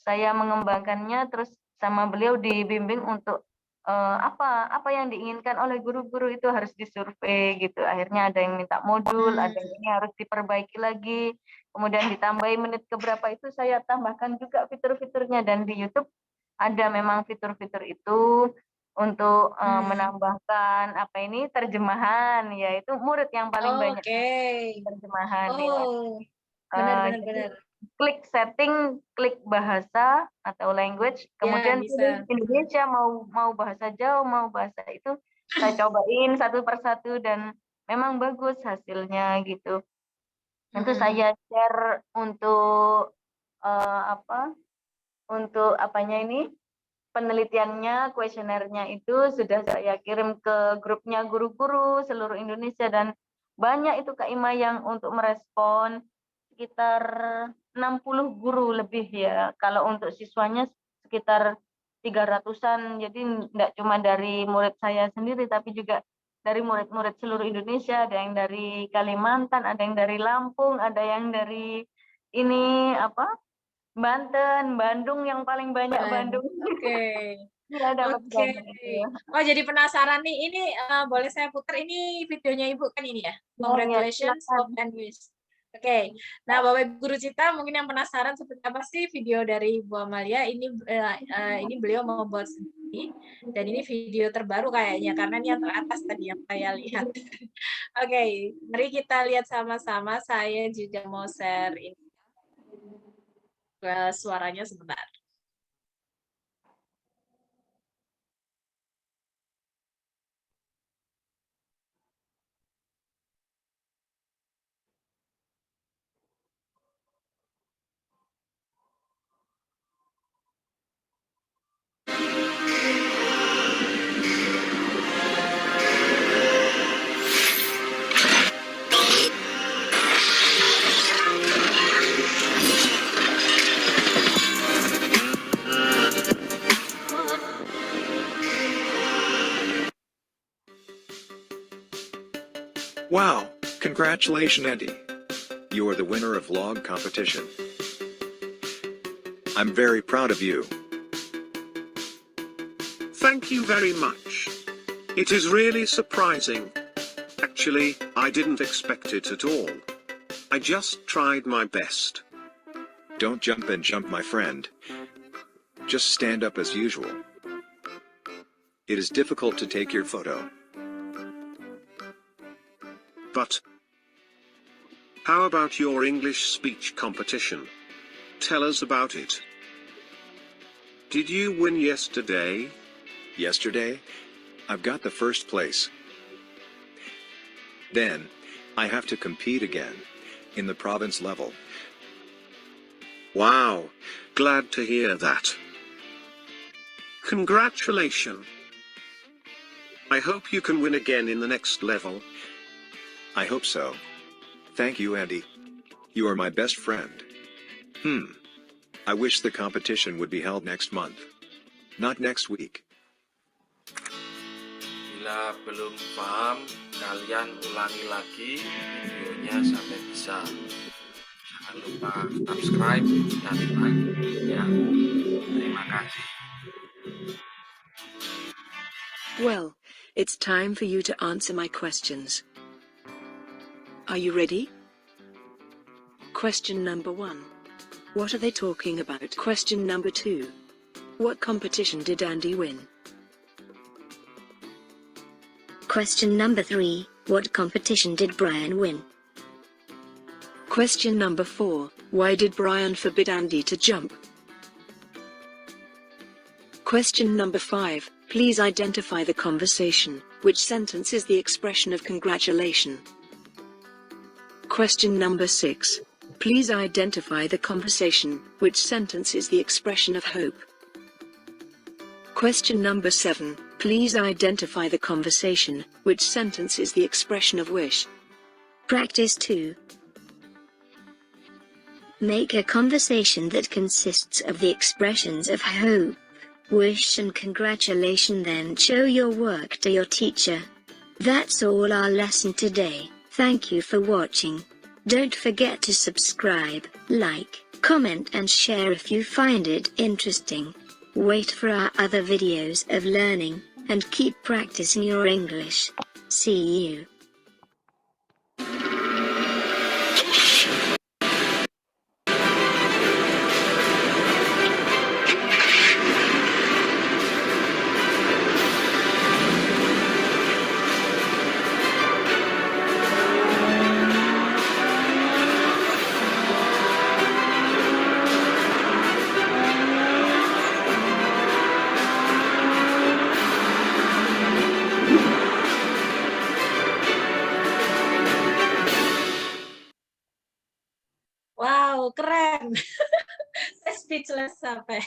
Speaker 2: saya mengembangkannya, terus sama beliau dibimbing untuk apa yang diinginkan oleh guru-guru itu harus disurvei gitu. Akhirnya ada yang minta modul, ada yang ini harus diperbaiki lagi, kemudian ditambahi menit keberapa, itu saya tambahkan juga fitur-fiturnya. Dan di YouTube ada memang fitur-fitur itu untuk menambahkan terjemahan, yaitu murid yang paling banyak
Speaker 1: Oke.
Speaker 2: terjemahan ya.
Speaker 1: Oh, benar benar
Speaker 2: Jadi
Speaker 1: benar.
Speaker 2: klik setting, klik bahasa atau language,
Speaker 1: Ya,
Speaker 2: kemudian pilih
Speaker 1: bisa.
Speaker 2: Indonesia, mau bahasa Jawa, mau bahasa itu. Saya cobain satu persatu dan memang bagus hasilnya gitu. Tentu saya share untuk penelitiannya, kuesionernya itu sudah saya kirim ke grupnya guru-guru seluruh Indonesia, dan banyak itu Kak Ima yang untuk merespon, sekitar 60 guru lebih ya. Kalau untuk siswanya sekitar 300-an. Jadi tidak cuma dari murid saya sendiri, tapi juga dari murid-murid seluruh Indonesia. Ada yang dari Kalimantan, ada yang dari Lampung, ada yang dari ini Banten, Bandung, yang paling banyak
Speaker 1: Keren.
Speaker 2: Bandung.
Speaker 1: Oke.
Speaker 2: Ya, dapat
Speaker 1: Oke.
Speaker 2: banyak itu ya.
Speaker 1: Oh, jadi penasaran nih. Ini boleh saya putar ini videonya Ibu kan ini ya?
Speaker 2: Ya, ya,
Speaker 1: Congratulations
Speaker 2: silakan.
Speaker 1: of English. Oke. Nah, Bapak Ibu Guru Cita mungkin yang penasaran seperti apa sih video dari Bu Amalia. Ini beliau membuat sendiri, dan ini video terbaru kayaknya karena ini yang teratas tadi yang saya lihat. Oke, mari kita lihat sama-sama. Saya juga mau share ini suaranya sebentar.
Speaker 3: Wow, congratulations, Andy. You are the winner of vlog competition. I'm very proud of you.
Speaker 4: Thank you very much. It is really surprising. Actually, I didn't expect it at all. I just tried my best.
Speaker 3: Don't jump and jump, my friend. Just stand up as usual. It is difficult to take your photo.
Speaker 4: But how about your English speech competition? Tell us about it. Did you win yesterday?
Speaker 3: Yesterday, I've got the first place. Then, I have to compete again, in the province level.
Speaker 4: Wow, glad to hear that. Congratulations. I hope you can win again in the next level.
Speaker 3: I hope so. Thank you, Andy. You are my best friend. I wish the competition would be held next month. Not next week.
Speaker 5: Bila belum paham, kalian ulangi lagi videonya sampai bisa. Jangan lupa subscribe dan like ya. Terima kasih.
Speaker 6: Well, it's time for you to answer my questions. Are you ready? Question number 1. What are they talking about? Question number 2. What competition did Andy win?
Speaker 7: Question number 3. What competition did Brian win?
Speaker 6: Question number 4. Why did Brian forbid Andy to jump? Question number 5. Please identify the conversation. Which sentence is the expression of congratulation? Question number 6. Please identify the conversation. Which sentence is the expression of hope? Question number 7. Please identify the conversation. Which sentence is the expression of wish?
Speaker 7: Practice 2. Make a conversation that consists of the expressions of hope, wish and congratulation, then show your work to your teacher. That's all our lesson today. Thank you for watching. Don't forget to subscribe, like, comment and share if you find it interesting. Wait for our other videos of learning, and keep practicing your English. See you.
Speaker 1: Wow, keren. Saya speechless sampai.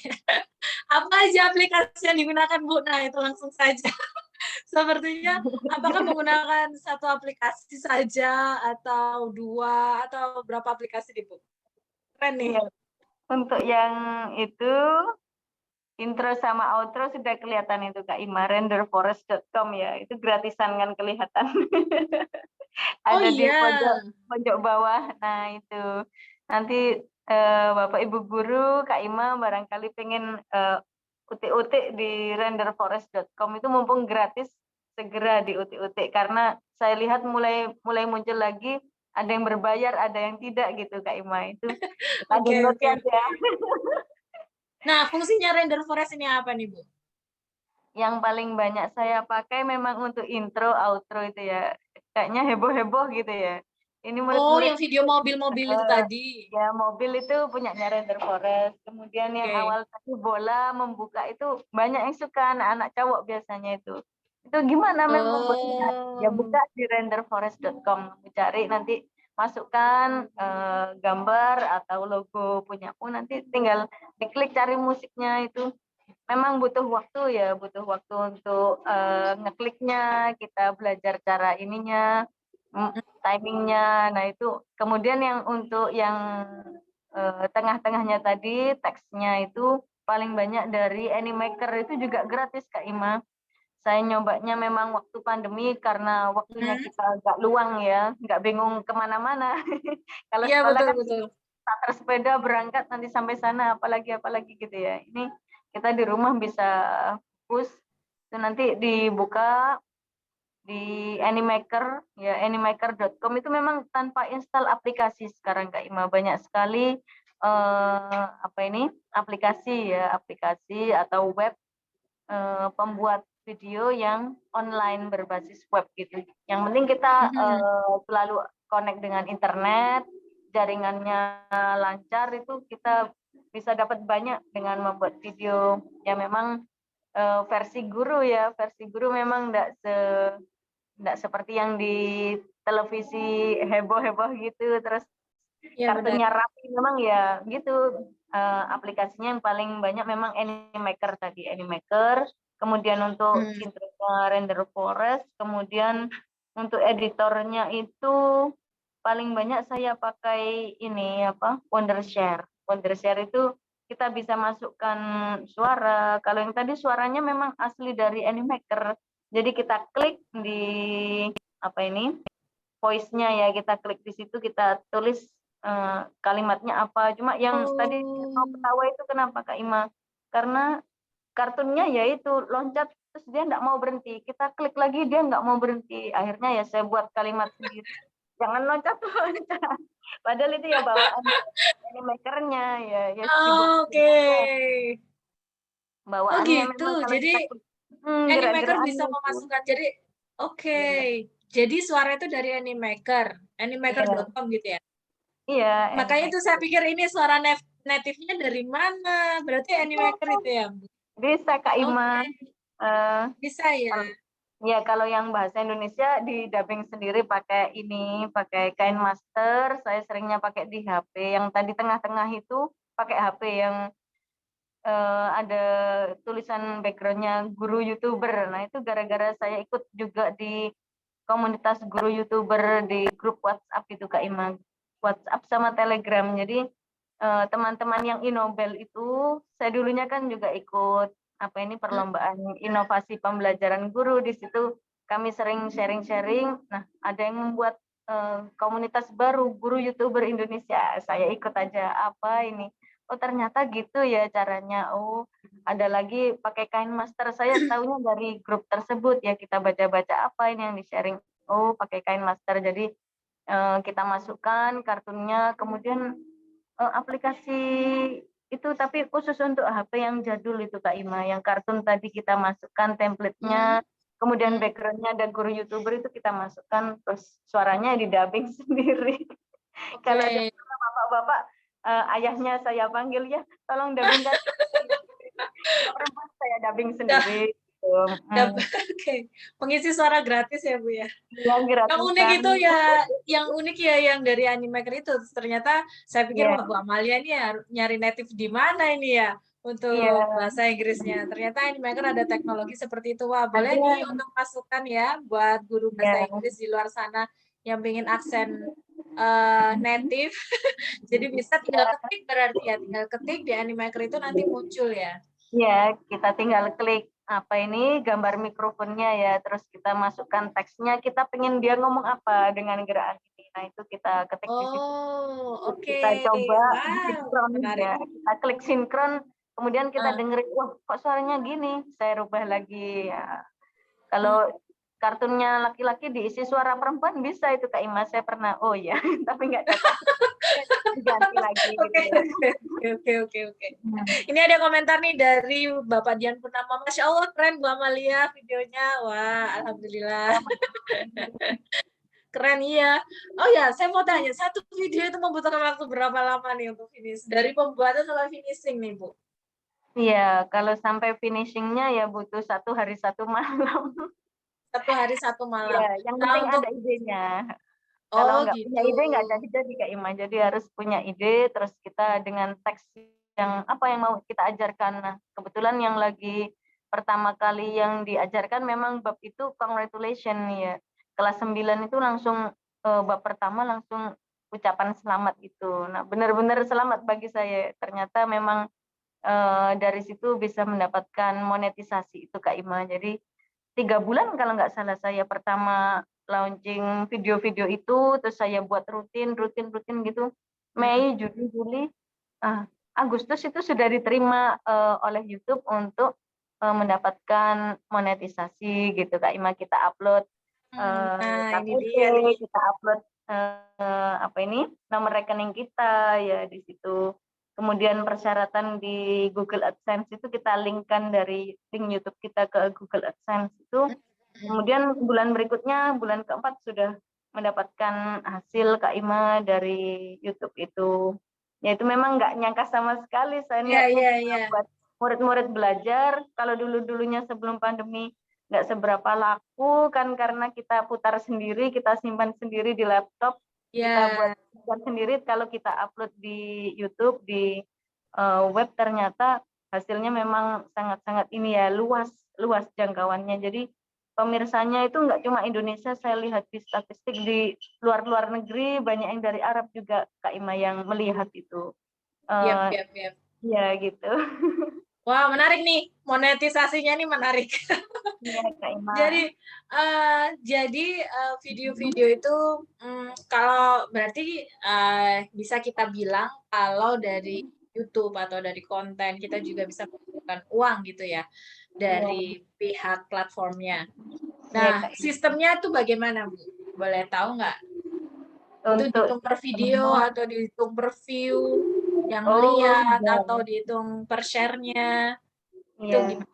Speaker 1: Apa aja aplikasi yang digunakan, Bu? Nah, itu langsung saja. Sepertinya, apakah menggunakan satu aplikasi saja, atau 2, atau berapa aplikasi nih, Bu? Keren nih.
Speaker 2: Iya. Untuk yang itu, intro sama outro sudah kelihatan itu Kak Ima, renderforest.com ya, itu gratisan kan kelihatan.
Speaker 1: Oh
Speaker 2: Ada di
Speaker 1: iya.
Speaker 2: pojok bawah, nah itu. Nanti Bapak Ibu Guru, Kak Ima barangkali pengen utik-utik di renderforest.com itu mumpung gratis, segera diutik-utik karena saya lihat mulai muncul lagi ada yang berbayar, ada yang tidak gitu Kak Ima, itu kita download aja.
Speaker 1: Nah, fungsinya render forest ini apa nih, Bu?
Speaker 2: Yang paling banyak saya pakai memang untuk intro, outro itu ya. Kayaknya heboh-heboh gitu ya. Ini murid-murid,
Speaker 1: yang video mobil-mobil itu tadi.
Speaker 2: Ya, mobil itu punyanya Render Forest. Kemudian yang awal tadi bola membuka itu banyak yang suka, anak-anak cowok biasanya itu. Itu gimana membuatnya? Ya buka di renderforest.com, cari nanti masukkan gambar atau logo punyaku, nanti tinggal diklik cari musiknya itu. Memang butuh waktu ya, butuh waktu untuk ngekliknya, kita belajar cara ininya, timingnya. Nah itu kemudian yang untuk yang tengah-tengahnya tadi teksnya itu paling banyak dari Animaker, itu juga gratis Kak Ima. saya nyobanya memang waktu pandemi karena waktunya
Speaker 1: Hmm?
Speaker 2: kita agak luang ya, nggak bingung kemana-mana. Kalau
Speaker 1: Iya,
Speaker 2: sekolah kan
Speaker 1: betul-betul.
Speaker 2: charter sepeda berangkat nanti sampai sana, apalagi gitu ya. Ini kita di rumah bisa push, itu nanti dibuka di Animaker ya, animaker.com itu memang tanpa install aplikasi sekarang Kak Ima, banyak sekali aplikasi ya, aplikasi atau web pembuat video yang online berbasis web gitu. Yang penting kita
Speaker 1: Mhm.
Speaker 2: selalu connect dengan internet, jaringannya lancar, itu kita bisa dapat banyak dengan membuat video. Ya memang versi guru ya, versi guru memang enggak seperti yang di televisi heboh-heboh gitu, terus
Speaker 1: Iya, benar.
Speaker 2: kartunya rapi, memang ya gitu. Aplikasinya yang paling banyak memang Animaker tadi, Animaker. Kemudian untuk
Speaker 1: Hmm.
Speaker 2: intronya Render Forest, kemudian untuk editornya itu paling banyak saya pakai ini Wondershare. Wondershare itu kita bisa masukkan suara. Kalau yang tadi suaranya memang asli dari Animaker. Jadi kita klik di voice-nya ya, kita klik di situ, kita tulis kalimatnya apa. Cuma yang tadi mau
Speaker 1: Oh,
Speaker 2: ketawa itu kenapa Kak Ima? Karena kartunnya yaitu loncat terus dia nggak mau berhenti. Kita klik lagi dia nggak mau berhenti. Akhirnya ya saya buat kalimat sendiri. Jangan loncat loncat. Padahal itu ya bawaan animakernya ya, ya dibuat
Speaker 1: oke. Oh
Speaker 2: bawaannya
Speaker 1: gitu.
Speaker 2: memang kalau
Speaker 1: Jadi
Speaker 2: kita klik
Speaker 1: Animaker bisa
Speaker 2: gerak-gerakannya itu.
Speaker 1: memasukkan. Jadi oke.
Speaker 2: Iya,
Speaker 1: Jadi suara itu dari Animaker,
Speaker 2: iya,
Speaker 1: animaker.com gitu ya.
Speaker 2: iya,
Speaker 1: Makanya itu saya
Speaker 2: animaker.
Speaker 1: pikir ini suara native-nya dari mana? Berarti Animaker itu ya, Bu.
Speaker 2: Bisa Kak Ima.
Speaker 1: Oke,
Speaker 2: Eh,
Speaker 1: bisa ya.
Speaker 2: Ya, kalau yang bahasa Indonesia di dubbing sendiri pakai pakai Kain Master. Saya seringnya pakai di HP. Yang tadi tengah-tengah itu pakai HP yang ada tulisan backgroundnya guru YouTuber. Nah, itu gara-gara saya ikut juga di komunitas guru YouTuber di grup WhatsApp itu Kak Ima. WhatsApp sama Telegram. Jadi teman-teman yang Inobel itu, saya dulunya kan juga ikut
Speaker 1: Hmm?
Speaker 2: perlombaan inovasi pembelajaran guru. Di situ kami sering sharing-sharing. Nah, ada yang membuat komunitas baru guru YouTuber Indonesia. Saya ikut aja, apa ini? Oh, ternyata gitu ya caranya. Oh, ada lagi pakai Kain Master. Saya tahunya dari grup tersebut ya, kita baca-baca apa ini yang di-sharing. Oh, pakai Kain Master. Jadi kita masukkan kartunnya, kemudian aplikasi itu tapi khusus untuk HP yang jadul itu Kak Ima, yang kartun tadi kita masukkan
Speaker 1: Hmm?
Speaker 2: template-nya, kemudian
Speaker 1: Hmm?
Speaker 2: background-nya ada guru YouTuber itu kita masukkan, terus suaranya di dubbing sendiri. Kalau ada
Speaker 1: Oke.
Speaker 2: bapak-bapak, ayahnya saya panggil ya, tolong dubbingkan. Yang perempuan saya dubbing
Speaker 1: Dah,
Speaker 2: sendiri. Gitu.
Speaker 1: oke. Pengisi suara gratis ya, Bu ya.
Speaker 2: Yang
Speaker 1: Yang unik
Speaker 2: gratisan.
Speaker 1: itu ya, yang unik ya yang dari Animaker itu. Ternyata saya pikir
Speaker 2: Iya,
Speaker 1: wah Bu Amalia nih nyari native di mana ini ya
Speaker 2: iya,
Speaker 1: untuk bahasa Inggrisnya. Ternyata Animaker ada teknologi seperti itu. Wah, boleh
Speaker 2: ada,
Speaker 1: nih untuk masukan ya buat guru bahasa
Speaker 2: ya,
Speaker 1: Inggris di luar sana yang pengen aksen native. Jadi bisa tinggal
Speaker 2: ya.
Speaker 1: ketik berarti ya, tinggal ketik di Animaker itu nanti muncul ya.
Speaker 2: Ya, kita tinggal klik gambar mikrofonnya ya, terus kita masukkan teksnya, kita pengen dia ngomong apa dengan gerakan ini. Nah, itu kita ketik di situ.
Speaker 1: Oh,
Speaker 2: Terus
Speaker 1: oke.
Speaker 2: kita coba
Speaker 1: Wow,
Speaker 2: sinkron
Speaker 1: menarik.
Speaker 2: ya. Kita klik sinkron, kemudian kita
Speaker 1: Ah.
Speaker 2: dengerin, wah kok suaranya gini, saya rubah lagi ya.
Speaker 1: Hmm.
Speaker 2: Kalau kartunnya laki-laki diisi suara perempuan bisa itu Kak Ima, saya pernah, oh ya, tapi nggak cocok. Diganti lagi gitu
Speaker 1: Oke,
Speaker 2: ya.
Speaker 1: oke. Ini ada komentar nih dari Bapak Dian Purnama. Masya Allah, keren Bu Amalia videonya. Wah, alhamdulillah. Keren, iya. Oh ya, saya mau tanya, satu video itu membutuhkan waktu berapa lama nih untuk finish? Dari pembuatan sampai finishing nih, Bu?
Speaker 2: Iya, kalau sampai finishingnya ya butuh 1 hari 1 malam.
Speaker 1: 1 hari 1 malam.
Speaker 2: Iya, yang
Speaker 1: Nah,
Speaker 2: penting
Speaker 1: untuk
Speaker 2: ada idenya. Kalau
Speaker 1: oh
Speaker 2: nggak punya
Speaker 1: gitu.
Speaker 2: ide nggak jadi Kak Ima. Jadi harus punya ide, terus kita dengan teks yang apa yang mau kita ajarkan. Nah, kebetulan yang lagi pertama kali yang diajarkan memang bab itu congratulation ya. Kelas 9 itu langsung bab pertama langsung ucapan selamat itu. Nah, benar-benar selamat bagi saya. Ternyata memang dari situ bisa mendapatkan monetisasi itu Kak Ima. Jadi 3 bulan kalau nggak salah saya pertama launching video-video itu, terus saya buat rutin gitu. Mei, Juni, Juli, Agustus itu sudah diterima oleh YouTube untuk mendapatkan monetisasi gitu Kak Ima. Kita upload
Speaker 1: Nah, ini
Speaker 2: KTP,
Speaker 1: dia nih.
Speaker 2: kita upload nomor rekening kita ya di situ. Kemudian persyaratan di Google AdSense itu kita linkkan dari link YouTube kita ke Google AdSense itu. Kemudian bulan berikutnya, bulan keempat sudah mendapatkan hasil Kak Ima dari YouTube itu. Ya itu memang nggak nyangka sama sekali, saya niatnya buat murid-murid belajar. Kalau dulu-dulunya sebelum pandemi nggak seberapa laku kan karena kita putar sendiri, kita simpan sendiri di laptop, kita buat sendiri. Kalau kita upload di YouTube, di web ternyata hasilnya memang sangat-sangat ini ya, luas jangkauannya. Jadi pemirsanya itu nggak cuma Indonesia, saya lihat di statistik di luar negeri banyak yang dari Arab juga Kak Ima yang melihat itu. Ya gitu.
Speaker 1: Wah, menarik nih, monetisasinya nih menarik.
Speaker 2: Iya Kak Ima.
Speaker 1: Jadi video-video itu kalau berarti bisa kita bilang kalau dari YouTube atau dari konten kita juga bisa menghasilkan uang gitu ya dari pihak platformnya. Nah, sistemnya tuh bagaimana, Bu? Boleh tahu nggak? Itu dihitung per video atau dihitung per view yang lihat atau dihitung per share-nya? Itu gimana?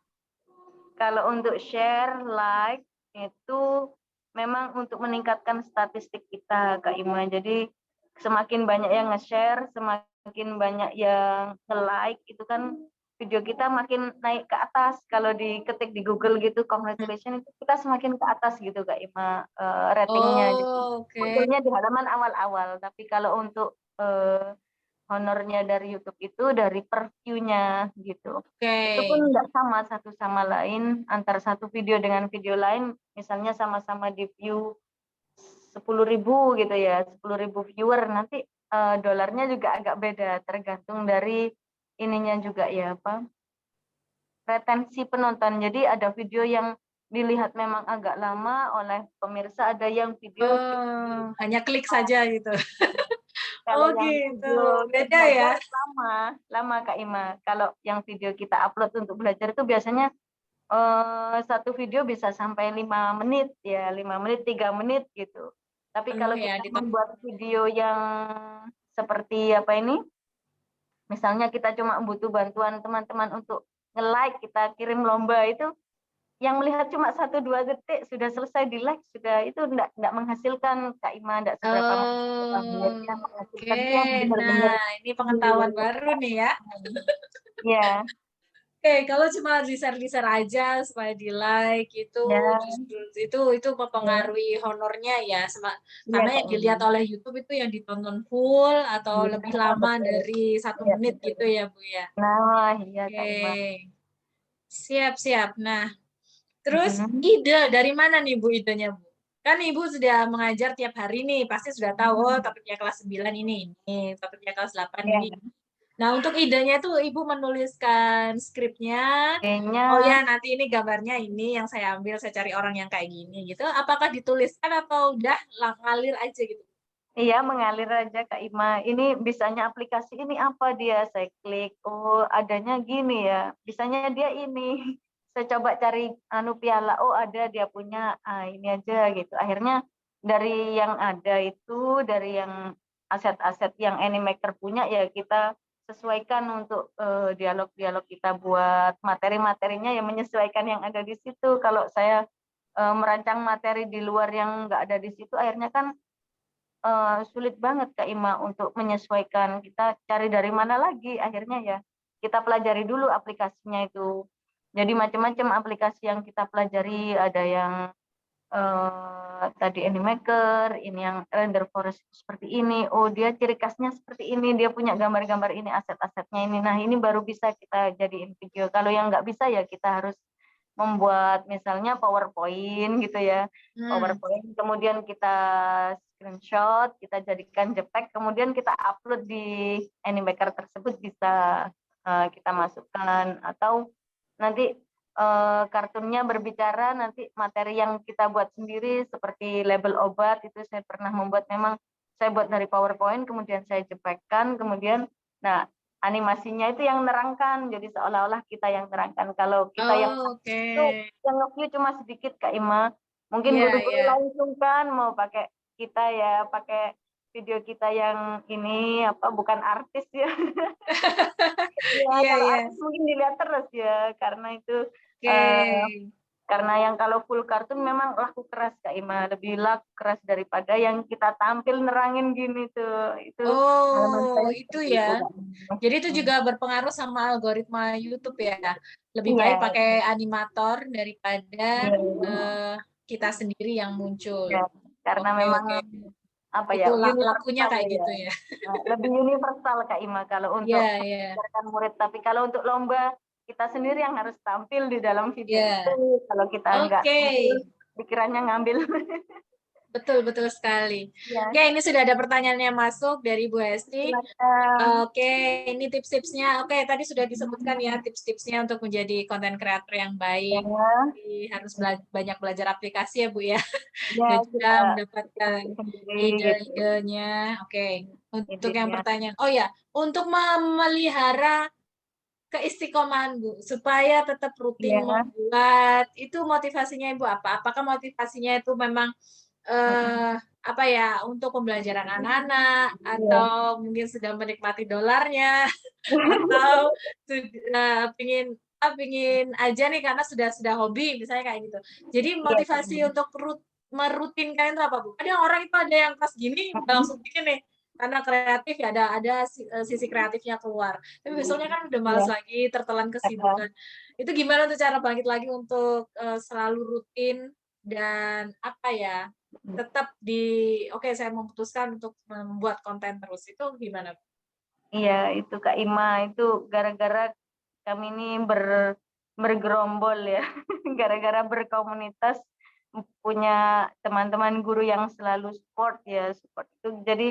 Speaker 2: Kalau untuk share, like itu memang untuk meningkatkan statistik kita Kak Ima. Jadi semakin banyak yang nge-share, semakin banyak yang nge-like itu kan video kita makin naik ke atas. Kalau diketik di Google gitu congratulations itu kita semakin ke atas gitu Kak Ima ratingnya. Munculnya di halaman awal-awal. Tapi kalau untuk honornya dari YouTube itu dari per view-nya gitu. Itu pun nggak sama satu sama lain, antara satu video dengan video lain, misalnya sama-sama di view 10.000 gitu ya, 10.000 viewer, nanti dolarnya juga agak beda, tergantung dari ininya juga ya, retensi penonton. Jadi ada video yang dilihat memang agak lama oleh pemirsa, ada yang video
Speaker 1: hanya klik saja gitu.
Speaker 2: Kalau
Speaker 1: gitu,
Speaker 2: video
Speaker 1: beda ya?
Speaker 2: Lama Kak Ima. Kalau yang video kita upload untuk belajar itu biasanya satu video bisa sampai 5 menit ya, 5 menit, 3 menit gitu. Tapi kalau kita membuat video yang seperti misalnya kita cuma butuh bantuan teman-teman untuk nge-like, kita kirim lomba itu, yang melihat cuma 1-2 detik sudah selesai di like, sudah itu enggak menghasilkan Kak Ima, enggak seberapa menghasilkan.
Speaker 1: Nah ini pengetahuan baru nih ya.
Speaker 2: Iya.
Speaker 1: Kalau cuma di-share aja supaya di like itu itu mempengaruhi honornya ya, karena yang dilihat oleh YouTube itu yang ditonton full atau lebih lama dari 1 menit gitu ya Bu ya.
Speaker 2: Nah iya Kak Ima.
Speaker 1: Siap. Nah, terus ide dari mana nih Bu idenya Bu? Kan Ibu sudah mengajar tiap hari nih, pasti sudah tahu topiknya kelas 9 ini, topiknya kelas 8 ini. Nah, untuk idenya tuh Ibu menuliskan skripnya, nanti ini gambarnya ini yang saya ambil, saya cari orang yang kayak gini gitu. Apakah dituliskan atau udah ngalir aja gitu?
Speaker 2: Iya, mengalir aja Kak Ima. Ini bisanya aplikasi ini apa dia? Saya klik, adanya gini ya. Bisanya dia ini. Saya coba cari piala, ada dia punya, ini aja gitu. Akhirnya dari yang ada itu, dari yang aset-aset yang Animaker punya ya kita sesuaikan untuk dialog-dialog kita, buat materi-materinya yang menyesuaikan yang ada di situ. Kalau saya merancang materi di luar yang nggak ada di situ, akhirnya kan sulit banget Kak Ima untuk menyesuaikan. Kita cari dari mana lagi, akhirnya ya kita pelajari dulu aplikasinya itu. Jadi macam-macam aplikasi yang kita pelajari, ada yang tadi Animaker, ini yang Render Forest seperti ini, dia ciri khasnya seperti ini, dia punya gambar-gambar ini, aset-asetnya ini. Nah ini baru bisa kita jadiin video. Kalau yang nggak bisa ya kita harus membuat misalnya PowerPoint gitu ya, PowerPoint, kemudian kita screenshot, kita jadikan JPEG, kemudian kita upload di Animaker tersebut, bisa kita masukkan, atau nanti kartunnya berbicara, nanti materi yang kita buat sendiri seperti label obat itu saya pernah membuat, memang saya buat dari PowerPoint, kemudian saya jeprekkan, kemudian nah animasinya itu yang nerangkan, jadi seolah-olah kita yang nerangkan. Kalau kita yang
Speaker 1: Oke.
Speaker 2: itu yang nge-view cuma sedikit Kak Ima, mungkin
Speaker 1: Iya,
Speaker 2: guru-guru
Speaker 1: iya.
Speaker 2: langsung kan mau pakai kita ya, pakai video kita yang ini apa bukan artis ya. Ya,
Speaker 1: Iya,
Speaker 2: kalau
Speaker 1: iya.
Speaker 2: artis mungkin dilihat terus ya, karena itu
Speaker 1: Oke.
Speaker 2: karena yang kalau full kartun memang laku keras Kak Ima, lebih laku keras daripada yang kita tampil nerangin gini tuh. Itu pengalaman
Speaker 1: Oh,
Speaker 2: saya
Speaker 1: itu
Speaker 2: seperti itu
Speaker 1: ya.
Speaker 2: Kak Ima.
Speaker 1: Jadi itu juga berpengaruh sama algoritma YouTube ya. Lebih
Speaker 2: Iya,
Speaker 1: baik pakai animator daripada
Speaker 2: iya,
Speaker 1: kita sendiri yang
Speaker 2: iya.
Speaker 1: muncul.
Speaker 2: Karena
Speaker 1: Oke,
Speaker 2: memang
Speaker 1: oke.
Speaker 2: apa
Speaker 1: Itu
Speaker 2: ya,
Speaker 1: lakunya
Speaker 2: universal
Speaker 1: kayak
Speaker 2: ya.
Speaker 1: gitu ya.
Speaker 2: Lebih universal Kak Ima kalau
Speaker 1: Iya,
Speaker 2: untuk
Speaker 1: iya.
Speaker 2: mengajarkan murid, tapi kalau untuk lomba kita sendiri yang harus tampil di dalam video
Speaker 1: Iya.
Speaker 2: itu. Kalau kita nggak
Speaker 1: Oke.
Speaker 2: tampil, pikirannya ngambil.
Speaker 1: Betul, betul sekali.
Speaker 2: Ya,
Speaker 1: Oke, ini sudah ada pertanyaan yang masuk dari Bu Hesti.
Speaker 2: silakan.
Speaker 1: Oke, ini tips-tipsnya. Oke, tadi sudah disebutkan ya tips-tipsnya untuk menjadi konten kreator yang
Speaker 2: Ya,
Speaker 1: baik. Jadi harus banyak belajar aplikasi ya Bu ya.
Speaker 2: ya
Speaker 1: Dan juga
Speaker 2: kita
Speaker 1: mendapatkan
Speaker 2: sendiri gitu
Speaker 1: ide-idenya. Oke, untuk yang
Speaker 2: idenya.
Speaker 1: pertanyaan. Oh ya, untuk memelihara keistiqomahan Bu, supaya tetap rutin
Speaker 2: Ya,
Speaker 1: membuat, itu motivasinya Ibu apa? Apakah motivasinya itu memang apa ya, untuk pembelajaran anak-anak,
Speaker 2: ya.
Speaker 1: atau mungkin sedang menikmati dolarnya, atau pingin pingin aja nih karena sudah hobi misalnya kayak gitu. Jadi
Speaker 2: Iya,
Speaker 1: motivasi untuk merutinkan itu apa Bu? Ada orang itu ada yang pas gini udah langsung bikin nih karena kreatif ya, ada sisi kreatifnya keluar. Tapi besoknya kan udah
Speaker 2: iya,
Speaker 1: malas lagi, tertelan kesibukan. Itu gimana tuh cara bangkit lagi untuk selalu rutin dan apa ya, tetap oke saya memutuskan untuk membuat konten terus, itu gimana?
Speaker 2: iya itu Kak Ima, itu gara-gara kami ini bergerombol ya, gara-gara berkomunitas, punya teman-teman guru yang selalu support ya, support itu. Jadi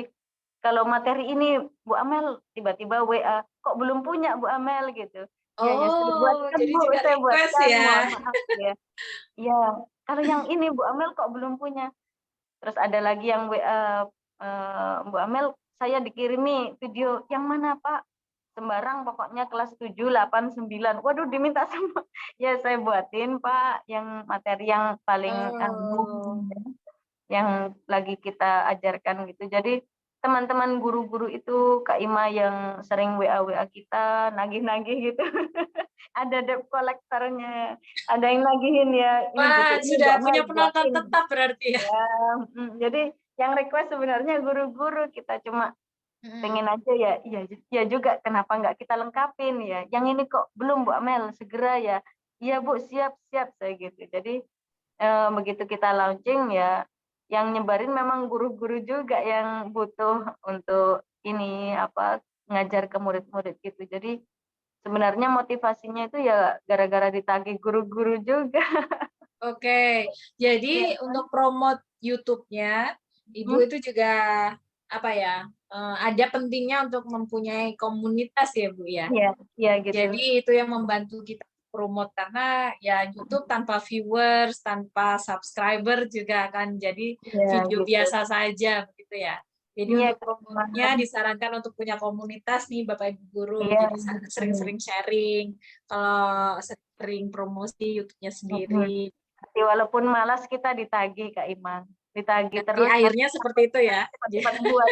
Speaker 2: kalau materi ini Bu Amel tiba-tiba WA, kok belum punya Bu Amel gitu. Ya sudah
Speaker 1: Oh,
Speaker 2: buatkan
Speaker 1: jadi
Speaker 2: Bu,
Speaker 1: juga
Speaker 2: saya
Speaker 1: request
Speaker 2: buatkan,
Speaker 1: ya?
Speaker 2: mohon maaf ya. Ya, kalau yang ini Bu Amel kok belum punya. Terus ada lagi yang WA, Bu Amel, saya dikirimi video, yang mana Pak? Sembarang pokoknya kelas 7, 8, 9. Waduh diminta semua. Ya saya buatin Pak, yang materi yang paling
Speaker 1: Oh,
Speaker 2: yang lagi kita ajarkan gitu. Jadi teman-teman guru-guru itu Kak Ima yang sering WA kita, nagih-nagih gitu. Ada debt kolektornya, ada yang nagihin ya, ini
Speaker 1: wah
Speaker 2: butuh ini Bu
Speaker 1: sudah
Speaker 2: Amel
Speaker 1: punya penonton
Speaker 2: buatin.
Speaker 1: tetap berarti ya?
Speaker 2: Ya, jadi yang request sebenarnya guru-guru, kita cuma
Speaker 1: Mhm.
Speaker 2: pengen aja ya, iya juga kenapa nggak kita lengkapin ya. Yang ini kok belum Bu Amel, segera ya. Iya Bu, siap-siap saya gitu. Jadi begitu kita launching ya, yang nyebarin memang guru-guru juga yang butuh untuk ini apa ngajar ke murid-murid gitu. Jadi sebenarnya motivasinya itu ya gara-gara ditagih guru-guru juga.
Speaker 1: Oke,
Speaker 2: Iya,
Speaker 1: jadi untuk promote YouTube-nya, Ibu
Speaker 2: mhm,
Speaker 1: itu juga apa ya, ada pentingnya untuk mempunyai komunitas ya Bu ya?
Speaker 2: iya, iya gitu.
Speaker 1: Jadi itu yang membantu kita promote karena ya YouTube tanpa viewers, tanpa subscriber juga akan jadi
Speaker 2: Iya
Speaker 1: video
Speaker 2: gitu.
Speaker 1: biasa saja begitu ya. Jadi
Speaker 2: Iya
Speaker 1: untuk
Speaker 2: Kak,
Speaker 1: promote-nya disarankan untuk punya komunitas nih Bapak Ibu guru.
Speaker 2: iya,
Speaker 1: Jadi sering-sering sharing, kalau sering promosi YouTube-nya
Speaker 2: mhm.
Speaker 1: sendiri.
Speaker 2: Tapi walaupun malas kita ditagih Kak Imang, ditagih
Speaker 1: Jadi
Speaker 2: terus nanti
Speaker 1: akhirnya seperti itu ya.
Speaker 2: cepat-cepat buat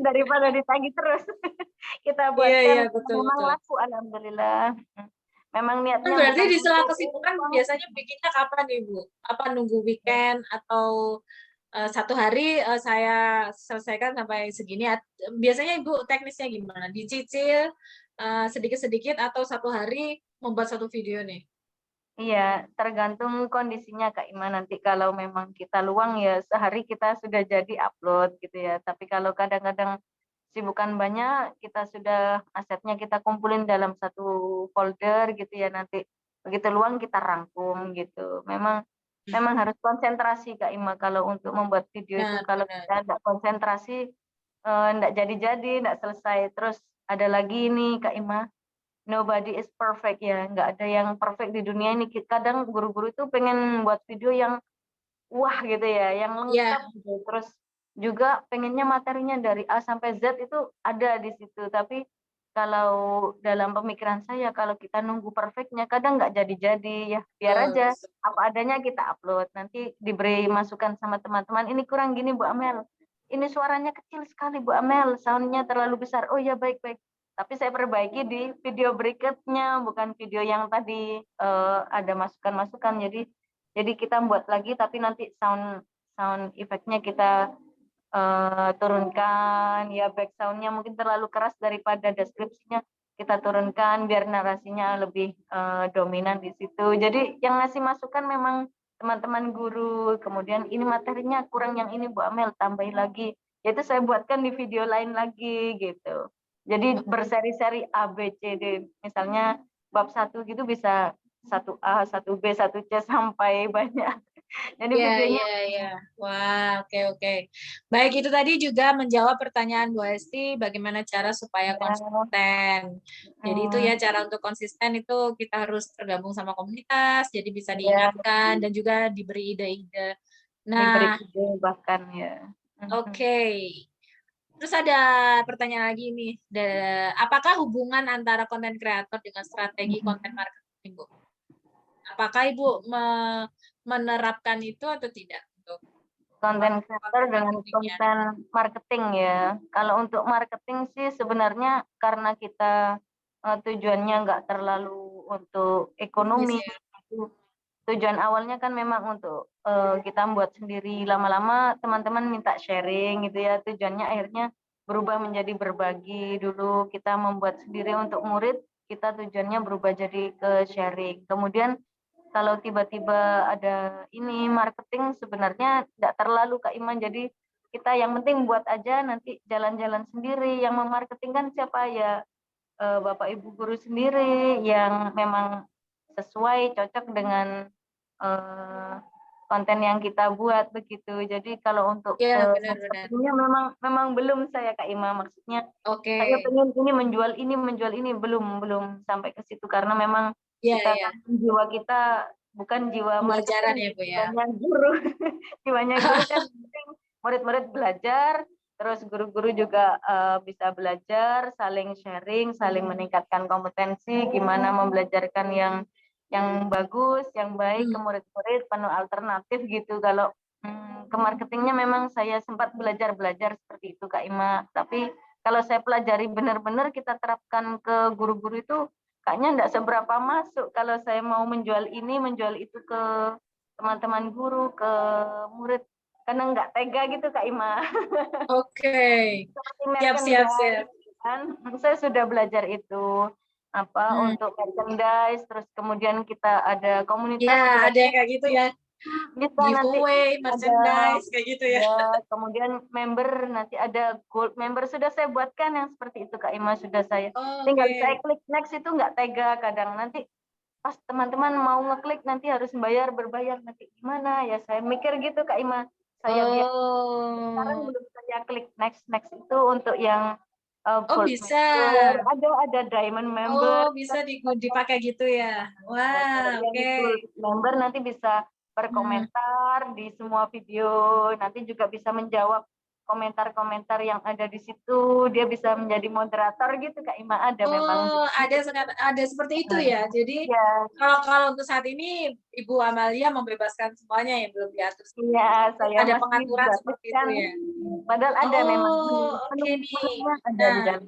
Speaker 2: daripada ditagih terus. Kita
Speaker 1: Iya, iya,
Speaker 2: buatkan
Speaker 1: betul,
Speaker 2: memang
Speaker 1: betul.
Speaker 2: laku alhamdulillah. Memang
Speaker 1: Kan
Speaker 2: niatnya
Speaker 1: berarti
Speaker 2: bukan
Speaker 1: di sela
Speaker 2: untuk
Speaker 1: kesibukan
Speaker 2: uang.
Speaker 1: biasanya bikinnya kapan nih, Bu? Apa nunggu weekend atau satu hari saya selesaikan sampai segini? Biasanya Ibu teknisnya gimana? Dicicil sedikit-sedikit atau satu hari membuat satu video nih?
Speaker 2: Iya, tergantung kondisinya Kak Ima, nanti kalau memang kita luang ya sehari kita sudah jadi upload gitu ya. Tapi kalau kadang-kadang sibukan banyak, kita sudah asetnya kita kumpulin dalam satu folder gitu ya, nanti begitu luang kita rangkum gitu. Memang memang harus konsentrasi Kak Ima kalau untuk membuat video itu,
Speaker 1: Benar,
Speaker 2: kalau
Speaker 1: benar.
Speaker 2: kita nggak konsentrasi, nggak jadi-jadi, nggak selesai. Terus ada lagi nih Kak Ima, nobody is perfect ya, nggak ada yang perfect di dunia ini. Kadang guru-guru itu pengen buat video yang wah gitu ya, yang
Speaker 1: Iya,
Speaker 2: lengkap gitu. Terus juga pengennya materinya dari A sampai Z itu ada di situ. Tapi kalau dalam pemikiran saya, kalau kita nunggu perfectnya, kadang nggak jadi-jadi ya. Biar
Speaker 1: betul,
Speaker 2: aja
Speaker 1: betul.
Speaker 2: apa adanya kita upload. Nanti diberi masukan sama teman-teman, ini kurang gini Bu Amel. Ini suaranya kecil sekali Bu Amel, soundnya terlalu besar. Oh ya baik-baik. Tapi saya perbaiki di video berikutnya, bukan video yang tadi ada masukan-masukan. Jadi kita buat lagi, tapi nanti sound sound efeknya kita turunkan, ya back sound-nya mungkin terlalu keras daripada deskripsinya, kita turunkan biar narasinya lebih dominan di situ. Jadi yang ngasih masukan memang teman-teman guru, kemudian ini materinya kurang yang ini Bu Amel, tambahin lagi. Itu saya buatkan di video lain lagi gitu. Jadi berseri-seri A, B, C, D. Misalnya bab 1 gitu bisa 1A, 1B, 1C sampai banyak. Jadi
Speaker 1: Iya,
Speaker 2: videonya
Speaker 1: iya, iya. Wah, oke, oke. Baik, itu tadi juga menjawab pertanyaan Bu Esti, bagaimana cara supaya konsisten. Jadi itu ya cara untuk konsisten itu kita harus tergabung sama komunitas, jadi bisa
Speaker 2: ya,
Speaker 1: diingatkan dan juga diberi ide-ide.
Speaker 2: diberi
Speaker 1: Nah,
Speaker 2: ide bahkan ya.
Speaker 1: oke. Terus ada pertanyaan lagi nih, apakah hubungan antara konten kreator dengan strategi konten marketing, Bu? Apakah Ibu menerapkan itu atau tidak untuk
Speaker 2: Konten kreator
Speaker 1: konten
Speaker 2: dengan
Speaker 1: marketingnya?
Speaker 2: konten marketing ya. Kalau untuk marketing sih sebenarnya karena kita tujuannya nggak terlalu untuk
Speaker 1: Bisnis
Speaker 2: ekonomi.
Speaker 1: ya.
Speaker 2: Tujuan awalnya kan memang untuk kita buat sendiri. Lama-lama teman-teman minta sharing gitu ya. Tujuannya akhirnya berubah menjadi berbagi. Dulu kita membuat sendiri untuk murid, kita tujuannya berubah jadi ke sharing. Kemudian kalau tiba-tiba ada ini marketing sebenarnya tidak terlalu Kak Iman, jadi kita yang penting buat aja nanti jalan-jalan sendiri. Yang memarketing kan siapa ya, Bapak Ibu guru sendiri yang memang sesuai cocok dengan konten yang kita buat begitu. Jadi kalau untuk
Speaker 1: Iya, benar-benar.
Speaker 2: marketingnya memang belum saya Kak Ima, maksudnya
Speaker 1: Oke.
Speaker 2: saya pengen ini menjual ini belum sampai ke situ karena memang
Speaker 1: Iya,
Speaker 2: kita
Speaker 1: iya.
Speaker 2: kan jiwa kita bukan jiwa
Speaker 1: Pembelajaran
Speaker 2: marketing,
Speaker 1: ya, Bu ya.
Speaker 2: jiwanya guru. Jiwanya guru kan penting murid-murid belajar, terus guru-guru juga bisa belajar, saling sharing, saling meningkatkan kompetensi, gimana membelajarkan yang bagus, yang baik ke murid-murid, penuh alternatif gitu. Kalau ke marketingnya memang saya sempat belajar seperti itu Kak Ima, tapi kalau saya pelajari benar-benar kita terapkan ke guru-guru itu kayaknya enggak seberapa masuk. Kalau saya mau menjual ini, menjual itu ke teman-teman guru, ke murid, karena enggak tega gitu Kak Ima.
Speaker 1: Oke.
Speaker 2: Seperti
Speaker 1: Siap, siap, siap.
Speaker 2: merchandise kan, saya sudah belajar itu untuk merchandise, terus kemudian kita ada komunitas
Speaker 1: Ya,
Speaker 2: juga
Speaker 1: ada yang kayak gitu ya.
Speaker 2: bisa nanti
Speaker 1: Giveaway,
Speaker 2: ada
Speaker 1: merchandise, kayak gitu ya.
Speaker 2: ya, kemudian member nanti ada gold member sudah saya buatkan yang seperti itu Kak Ima, sudah saya tinggal saya
Speaker 1: Oke.
Speaker 2: klik next. Itu nggak tega kadang, nanti pas teman-teman mau ngeklik nanti harus berbayar nanti gimana ya, saya mikir gitu Kak Ima, saya biar sekarang
Speaker 1: Oh.
Speaker 2: belum saya klik next itu untuk yang
Speaker 1: Oh,
Speaker 2: gold
Speaker 1: bisa.
Speaker 2: member, ada diamond member.
Speaker 1: Oh, bisa dipakai gitu ya.
Speaker 2: Kalau
Speaker 1: Wah,
Speaker 2: yang
Speaker 1: oke.
Speaker 2: gold member nanti bisa
Speaker 1: Hmm.
Speaker 2: berkomentar di semua video, nanti juga bisa menjawab komentar-komentar yang ada di situ, dia bisa menjadi moderator gitu Kak Ima, ada memang.
Speaker 1: Oh, ada seperti itu ya. Jadi
Speaker 2: Ya,
Speaker 1: kalau untuk saat ini Ibu Amalia membebaskan semuanya yang belum diatur.
Speaker 2: iya, saya
Speaker 1: Ada
Speaker 2: masih
Speaker 1: pengaturan seperti itu
Speaker 2: gratiskan.
Speaker 1: ya.
Speaker 2: Padahal ada memang
Speaker 1: Oh, oke nih.
Speaker 2: penuh ada di
Speaker 1: Nah,
Speaker 2: dalam.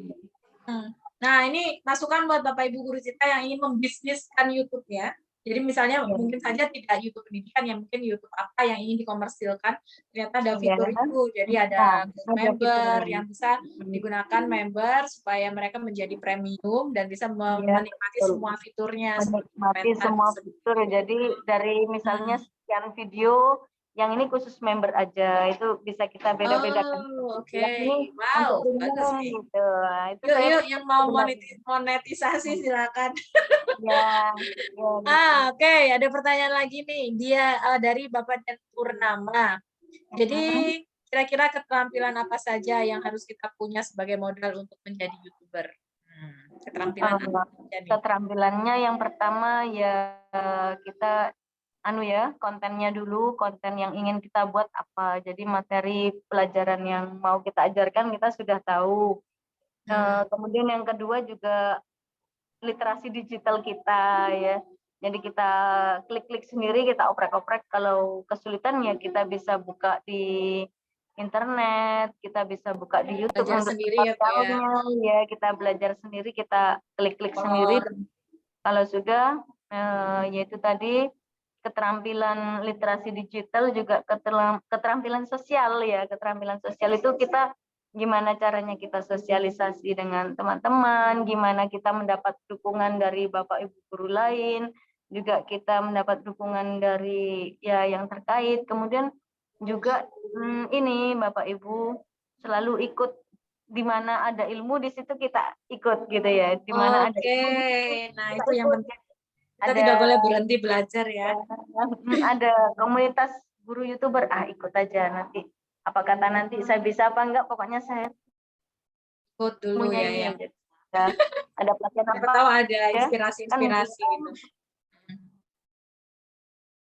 Speaker 1: nah ini masukan buat Bapak Ibu guru kita yang ingin membisniskan YouTube ya. Jadi misalnya
Speaker 2: Ya,
Speaker 1: mungkin saja tidak YouTube pendidikan, yang mungkin YouTube apa yang ingin dikomersilkan, ternyata ada
Speaker 2: ya.
Speaker 1: fitur itu. Jadi ada
Speaker 2: Nah,
Speaker 1: gold
Speaker 2: ada
Speaker 1: member
Speaker 2: fiturnya.
Speaker 1: yang bisa digunakan member supaya mereka menjadi premium dan bisa
Speaker 2: Iya,
Speaker 1: menikmati
Speaker 2: betul.
Speaker 1: semua fiturnya seperti
Speaker 2: Menikmati
Speaker 1: komentar
Speaker 2: semua
Speaker 1: tersebut.
Speaker 2: fitur. Jadi dari misalnya sekian video, yang ini khusus member aja, itu bisa kita beda-bedakan.
Speaker 1: Oh, oke.
Speaker 2: Yang ini untuk
Speaker 1: Wow, bagus
Speaker 2: umum
Speaker 1: nih.
Speaker 2: gitu. Nah, itu
Speaker 1: Yuk,
Speaker 2: saya
Speaker 1: yuk yang mau
Speaker 2: sebenarnya.
Speaker 1: monetisasi silakan.
Speaker 2: Ya, ya gitu.
Speaker 1: Oke, ada pertanyaan lagi nih. Dia dari Bapak Dan Purnama. Jadi kira-kira keterampilan apa saja yang harus kita punya sebagai modal untuk menjadi YouTuber? Keterampilan apa aja nih?
Speaker 2: Keterampilannya yang pertama ya kita kontennya dulu, konten yang ingin kita buat apa. Jadi materi pelajaran yang mau kita ajarkan kita sudah tahu. Kemudian yang kedua juga literasi digital kita ya. Jadi kita klik-klik sendiri, kita oprek-oprek. Kalau kesulitan ya kita bisa buka di internet, kita bisa buka di YouTube
Speaker 1: Belajar
Speaker 2: untuk
Speaker 1: sendiri ya, Pak, ya.
Speaker 2: tutorialnya, ya kita belajar sendiri, kita klik-klik sendiri. Kalau sudah, yaitu tadi keterampilan literasi digital, juga keterampilan sosial ya. Keterampilan sosial itu kita gimana caranya kita sosialisasi dengan teman-teman, gimana kita mendapat dukungan dari Bapak Ibu guru lain, juga kita mendapat dukungan dari ya yang terkait. Kemudian juga ini Bapak Ibu selalu ikut, di mana ada ilmu di situ kita ikut gitu ya. Di mana ada ilmu,
Speaker 1: Nah itu yang penting. Kita
Speaker 2: Ada-
Speaker 1: tidak boleh berhenti belajar ya.
Speaker 2: ada komunitas guru YouTuber, ikut aja nanti. Apa kata nanti saya bisa apa enggak, pokoknya saya
Speaker 1: Ikut dulu
Speaker 2: punya
Speaker 1: ya.
Speaker 2: ini
Speaker 1: Ya.
Speaker 2: aja. Ada pelatihan
Speaker 1: Siapa
Speaker 2: apa,
Speaker 1: tahu ada
Speaker 2: ya.
Speaker 1: inspirasi-inspirasi gitu.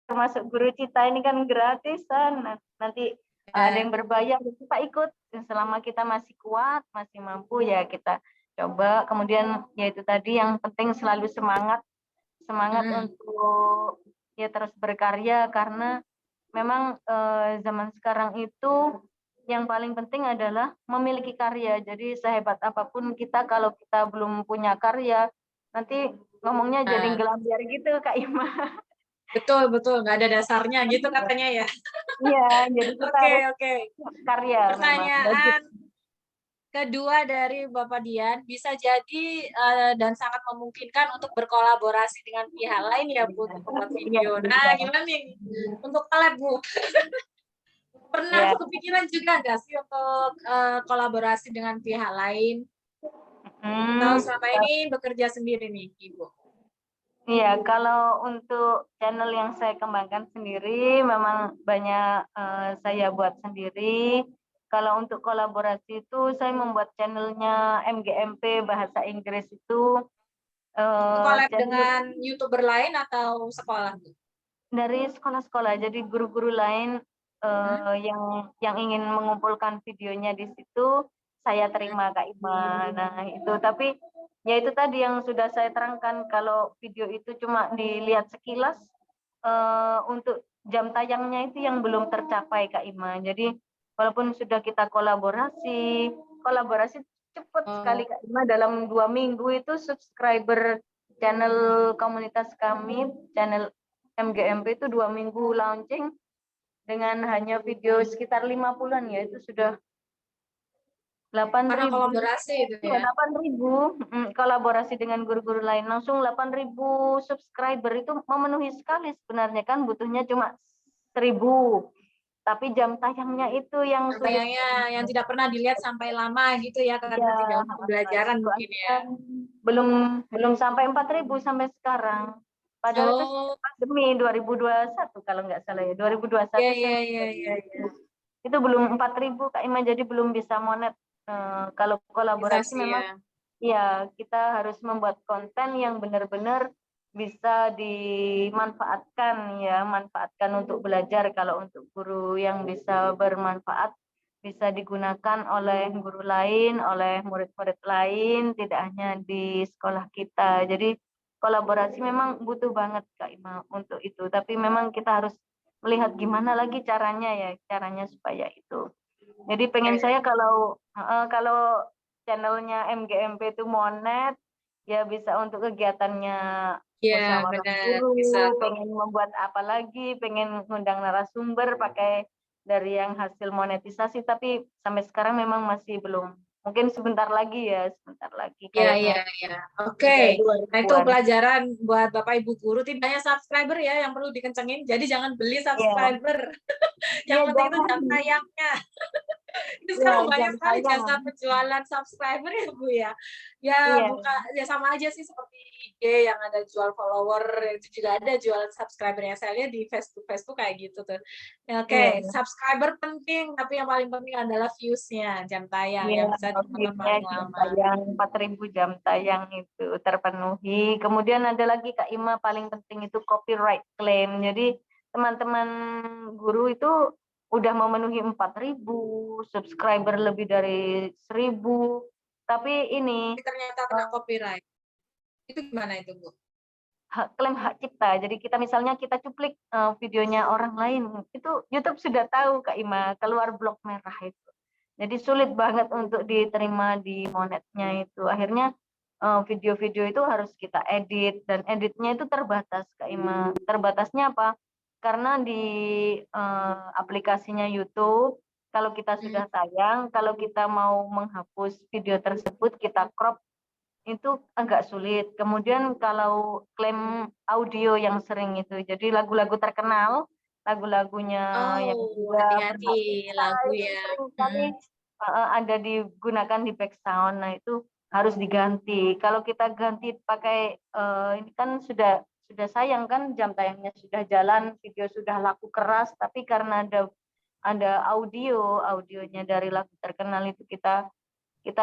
Speaker 2: termasuk guru Cita ini kan gratisan, nanti ada yang berbayar, kita ikut selama kita masih kuat, masih mampu ya kita coba. Kemudian yaitu tadi yang penting selalu semangat untuk ya terus berkarya, karena memang zaman sekarang itu yang paling penting adalah memiliki karya. Jadi sehebat apapun kita, kalau kita belum punya karya, nanti ngomongnya jadi gelambiar gitu Kak Ima.
Speaker 1: Betul, nggak ada dasarnya gitu katanya ya.
Speaker 2: Iya, jadi kita harus karya.
Speaker 1: Pertanyaan kedua dari Bapak Dian, bisa jadi dan sangat memungkinkan untuk berkolaborasi dengan pihak lain ya Bu, untuk membuat video. Nah, gimana nih untuk collab Bu? Pernah kepikiran juga nggak sih untuk kolaborasi dengan pihak lain? Atau selama ini bekerja sendiri nih Ibu?
Speaker 2: Iya, kalau untuk channel yang saya kembangkan sendiri memang banyak saya buat sendiri. Kalau untuk kolaborasi itu saya membuat channelnya MGMP Bahasa Inggris itu.
Speaker 1: Collab dengan YouTuber lain atau sekolah?
Speaker 2: Dari sekolah-sekolah, jadi guru-guru lain yang ingin mengumpulkan videonya di situ, saya terima Kak Ima. Nah itu, tapi ya itu tadi yang sudah saya terangkan, kalau video itu cuma dilihat sekilas, untuk jam tayangnya itu yang belum tercapai Kak Ima. Jadi walaupun sudah kita kolaborasi cepat sekali Kak Ima, dalam 2 minggu itu subscriber channel komunitas kami, channel MGMP itu 2 minggu launching dengan hanya video sekitar 50-an ya, itu sudah 8.000.
Speaker 1: Karena kolaborasi itu ya.
Speaker 2: 8.000 kolaborasi dengan guru-guru lain, langsung 8.000 subscriber, itu memenuhi sekali sebenarnya, kan butuhnya cuma 1.000. Tapi jam tayangnya itu yang
Speaker 1: yang tidak pernah dilihat sampai lama gitu ya, karena tidak untuk pembelajaran mungkin ya.
Speaker 2: Belum sampai 4.000 sampai sekarang. Padahal itu pandemi 2021 kalau nggak salah ya, 2021.
Speaker 1: Iya.
Speaker 2: Itu belum 4.000 Kak Ima, jadi belum bisa monet. Kalau kolaborasi memang ya kita harus membuat konten yang benar-benar bisa dimanfaatkan ya, manfaatkan untuk belajar. Kalau untuk guru yang bisa bermanfaat, bisa digunakan oleh guru lain, oleh murid-murid lain, tidak hanya di sekolah kita. Jadi kolaborasi memang butuh banget Kak Ima untuk itu, tapi memang kita harus melihat gimana lagi caranya supaya itu. Jadi pengen saya kalau channelnya MGMP itu monet, ya bisa untuk kegiatannya musyawarah guru, pengen membuat apa lagi, pengen ngundang narasumber pakai dari yang hasil monetisasi, tapi sampai sekarang memang masih belum. Mungkin sebentar lagi.
Speaker 1: Iya. Oke. Nah itu pelajaran buat Bapak Ibu guru, tidak hanya subscriber ya yang perlu dikencengin. Jadi jangan beli subscriber. Yang penting itu jam tayangnya. Itu
Speaker 2: Iya,
Speaker 1: sekarang banyak
Speaker 2: jam
Speaker 1: sekali jasa
Speaker 2: tayang.
Speaker 1: penjualan subscriber ya Bu ya. Ya
Speaker 2: Iya,
Speaker 1: buka ya sama aja sih seperti IG yang ada jual follower, itu juga ada jual subscriber yang saya lihat di Facebook kayak gitu tuh. Ya,
Speaker 2: iya,
Speaker 1: oke, subscriber penting, tapi yang paling penting adalah views-nya, jam tayang
Speaker 2: iya.
Speaker 1: yang bisa ditonton
Speaker 2: View-nya
Speaker 1: paling
Speaker 2: jam
Speaker 1: lama.
Speaker 2: tayang 4.000 jam tayang itu terpenuhi. Kemudian ada lagi Kak Ima paling penting itu copyright claim. Jadi teman-teman guru itu udah memenuhi 4.000 subscriber lebih dari 1.000. Tapi ini
Speaker 1: Tapi ternyata kena copyright. Itu gimana itu Bu?
Speaker 2: klaim hak cipta. Jadi kita misalnya kita cuplik videonya orang lain, itu YouTube sudah tahu Kak Ima, keluar blok merah itu. Jadi sulit banget untuk diterima di monetnya itu. Akhirnya video-video itu harus kita edit dan editnya itu terbatas Kak Ima. Terbatasnya apa? Karena di aplikasinya YouTube kalau kita sudah tayang, kalau kita mau menghapus video tersebut kita crop itu agak sulit. Kemudian kalau klaim audio yang sering itu, jadi lagu-lagu terkenal, lagu-lagunya yang
Speaker 1: Oh,
Speaker 2: juga
Speaker 1: hati-hati
Speaker 2: berhak cipta
Speaker 1: lagu
Speaker 2: itu
Speaker 1: ya.
Speaker 2: sering sekali ada digunakan di back sound. Nah itu harus diganti. Kalau kita ganti pakai ini kan sudah sayang kan jam tayangnya sudah jalan, video sudah laku keras, tapi karena ada audionya dari lagu terkenal itu kita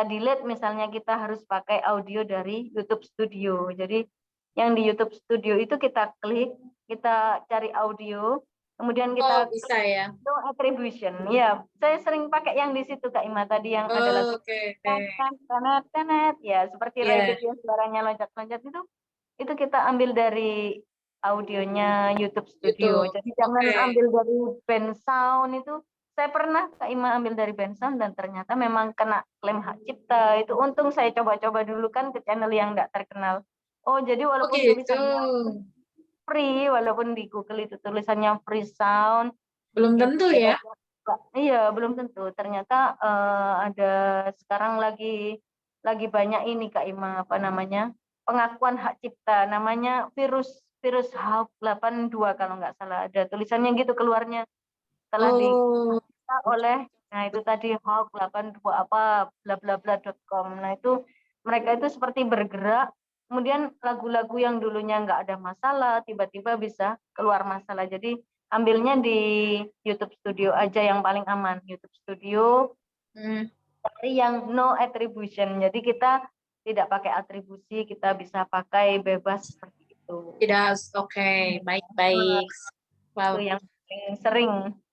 Speaker 2: delete, misalnya kita harus pakai audio dari YouTube Studio. Jadi yang di YouTube Studio itu kita klik, kita cari audio, kemudian
Speaker 1: Oh,
Speaker 2: kita
Speaker 1: bisa
Speaker 2: klik
Speaker 1: ya.
Speaker 2: no attribution. Ya, saya sering pakai yang di situ Kak Ima tadi yang ada lagu
Speaker 1: Oke.
Speaker 2: tenet, ya seperti
Speaker 1: Iya.
Speaker 2: Rabbit yang suaranya loncat-loncat itu kita ambil dari audionya YouTube Studio.
Speaker 1: YouTube.
Speaker 2: Jadi jangan
Speaker 1: Oke.
Speaker 2: ambil dari band sound itu. Saya pernah Kak Ima ambil dari band sound dan ternyata memang kena klaim hak cipta. Itu untung saya coba-coba dulu kan ke channel yang nggak terkenal. Oh, jadi
Speaker 1: Oh
Speaker 2: walaupun
Speaker 1: gitu.
Speaker 2: tulisannya free, walaupun di Google itu tulisannya free sound,
Speaker 1: Belum
Speaker 2: itu
Speaker 1: tentu ya.
Speaker 2: iya belum tentu. Ternyata ada sekarang lagi banyak ini Kak Ima apa namanya pengakuan hak cipta, namanya virus HAWK 82 kalau nggak salah, ada tulisannya gitu keluarnya telah
Speaker 1: Oh.
Speaker 2: dicipta oleh, nah itu tadi HAWK 82 apa bla bla bla.com. Nah itu mereka itu seperti bergerak, kemudian lagu-lagu yang dulunya nggak ada masalah tiba-tiba bisa keluar masalah. Jadi ambilnya di YouTube Studio aja yang paling aman. YouTube Studio cari yang no attribution. Jadi kita tidak pakai atribusi, kita bisa pakai bebas seperti itu.
Speaker 1: Tidak. Oke. Baik-baik.
Speaker 2: Itu
Speaker 1: Wow.
Speaker 2: yang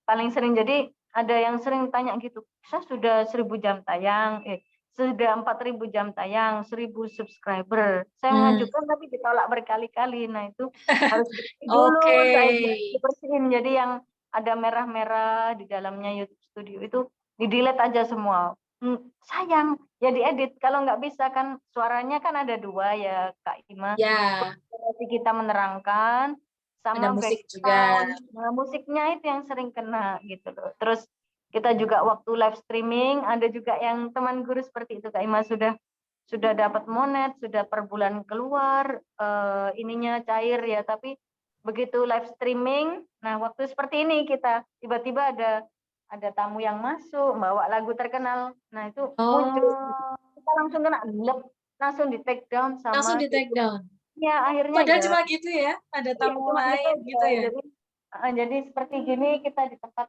Speaker 2: paling sering. Jadi ada yang sering tanya gitu, saya sudah 1.000 jam tayang, sudah 4.000 jam tayang, 1.000 subscriber. Saya mengajukan tapi ditolak berkali-kali. Nah itu harus bersih dulu, saya dibersihin. Jadi yang ada merah-merah di dalamnya YouTube Studio itu di-delete aja semua. Sayang, ya diedit. Kalau nggak bisa kan suaranya kan ada dua ya Kak Ima.
Speaker 1: Ya.
Speaker 2: Kita menerangkan
Speaker 1: Ada
Speaker 2: sama
Speaker 1: musik juga.
Speaker 2: background. Nah, musiknya itu yang sering kena gitu loh. Terus kita juga waktu live streaming ada juga yang teman guru seperti itu Kak Ima sudah dapat monet, sudah per bulan keluar ininya cair ya, tapi begitu live streaming, nah waktu seperti ini kita tiba-tiba ada tamu yang masuk bawa lagu terkenal, nah itu muncul kita langsung kena langsung di take down
Speaker 1: Langsung
Speaker 2: sama
Speaker 1: di take down.
Speaker 2: ya akhirnya
Speaker 1: Padahal
Speaker 2: ya
Speaker 1: cuma gitu ya, ada tamu
Speaker 2: cuma
Speaker 1: lain gitu ya.
Speaker 2: jadi seperti gini kita di tempat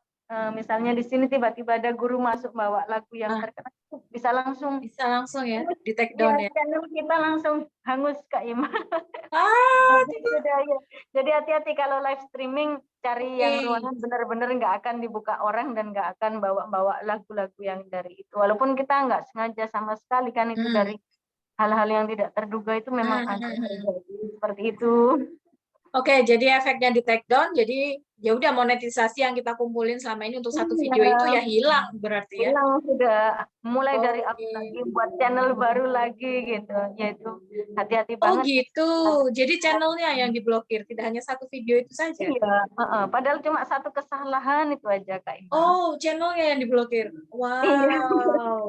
Speaker 2: misalnya di sini tiba-tiba ada guru masuk bawa lagu yang terkenal bisa langsung
Speaker 1: ya di take
Speaker 2: ya,
Speaker 1: down ya.
Speaker 2: channel kita langsung hangus Kak Ima.
Speaker 1: Tidak.
Speaker 2: Jadi hati-hati kalau live streaming, cari yang ruangan benar-benar nggak akan dibuka orang dan nggak akan bawa-bawa lagu-lagu yang dari itu. Walaupun kita nggak sengaja sama sekali kan itu dari hal-hal yang tidak terduga itu memang ada terjadi seperti itu.
Speaker 1: Oke, jadi efeknya di take down, jadi ya udah monetisasi yang kita kumpulin selama ini untuk satu video itu ya hilang berarti ya.
Speaker 2: Hilang sudah, mulai dari aku lagi buat channel baru lagi gitu, yaitu hati-hati banget.
Speaker 1: Oh gitu, jadi channelnya yang diblokir, tidak hanya satu video itu saja.
Speaker 2: Iya, padahal cuma satu kesalahan itu aja Kak Ima.
Speaker 1: Oh, channelnya yang diblokir. Wow.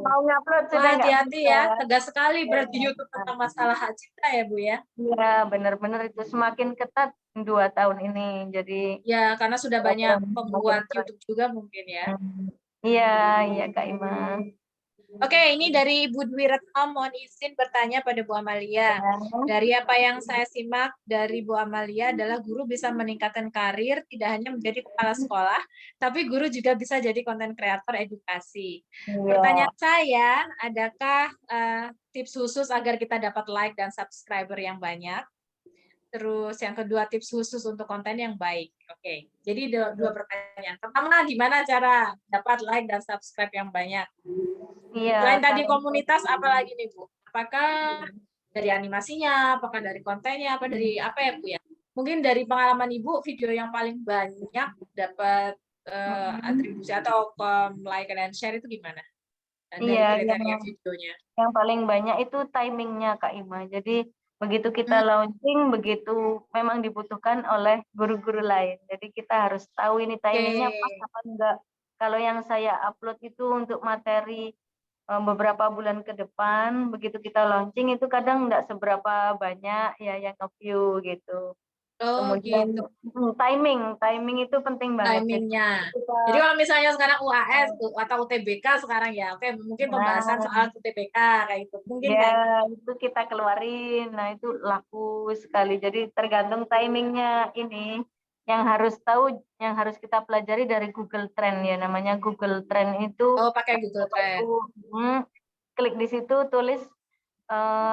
Speaker 2: Mau ngupload sudah
Speaker 1: hati-hati ya, tegas sekali berarti YouTube tentang masalah hak cipta ya Bu ya.
Speaker 2: Iya, benar-benar itu semakin ketat 2 tahun ini. Jadi
Speaker 1: ya karena sudah banyak pembuat YouTube juga mungkin ya.
Speaker 2: Iya, iya Kak Ima.
Speaker 1: Oke, ini dari Ibu Dwi Retno, mohon izin bertanya pada Bu Amalia. Dari apa yang saya simak dari Bu Amalia adalah guru bisa meningkatkan karir, tidak hanya menjadi kepala sekolah, tapi guru juga bisa jadi konten kreator edukasi.
Speaker 2: Iya.
Speaker 1: Pertanyaan saya, adakah tips khusus agar kita dapat like dan subscriber yang banyak? Terus yang kedua, tips khusus untuk konten yang baik. Oke, jadi dua pertanyaan. Pertama, gimana cara dapat like dan subscribe yang banyak?
Speaker 2: Iya,
Speaker 1: Selain tadi
Speaker 2: kalau
Speaker 1: komunitas, apa lagi nih Bu? Apakah dari animasinya, apakah dari kontennya, apa dari apa ya Bu ya? Mungkin dari pengalaman Ibu, video yang paling banyak dapat atribusi atau like dan share itu gimana? Dari
Speaker 2: iya,
Speaker 1: kriteria videonya.
Speaker 2: yang paling banyak itu timingnya Kak Ima. Jadi begitu kita launching, begitu memang dibutuhkan oleh guru-guru lain. Jadi kita harus tahu ini timingnya pas apa enggak. Kalau yang saya upload itu untuk materi beberapa bulan ke depan, begitu kita launching itu kadang enggak seberapa banyak ya yang nge-view gitu.
Speaker 1: Oh
Speaker 2: Kemudian
Speaker 1: gitu,
Speaker 2: timing itu penting banget. Jadi
Speaker 1: timingnya.
Speaker 2: kita,
Speaker 1: Jadi kalau misalnya sekarang UAS atau UTBK sekarang ya, oke mungkin pembahasan soal UTBK kayak gitu. Mungkin kayak gitu.
Speaker 2: ya, itu kita keluarin. Nah, itu laku sekali. Jadi tergantung timingnya ini. Yang harus tahu, yang harus kita pelajari dari Google Trend ya. Namanya Google Trend itu
Speaker 1: Oh, pakai Google Trend.
Speaker 2: klik di situ, tulis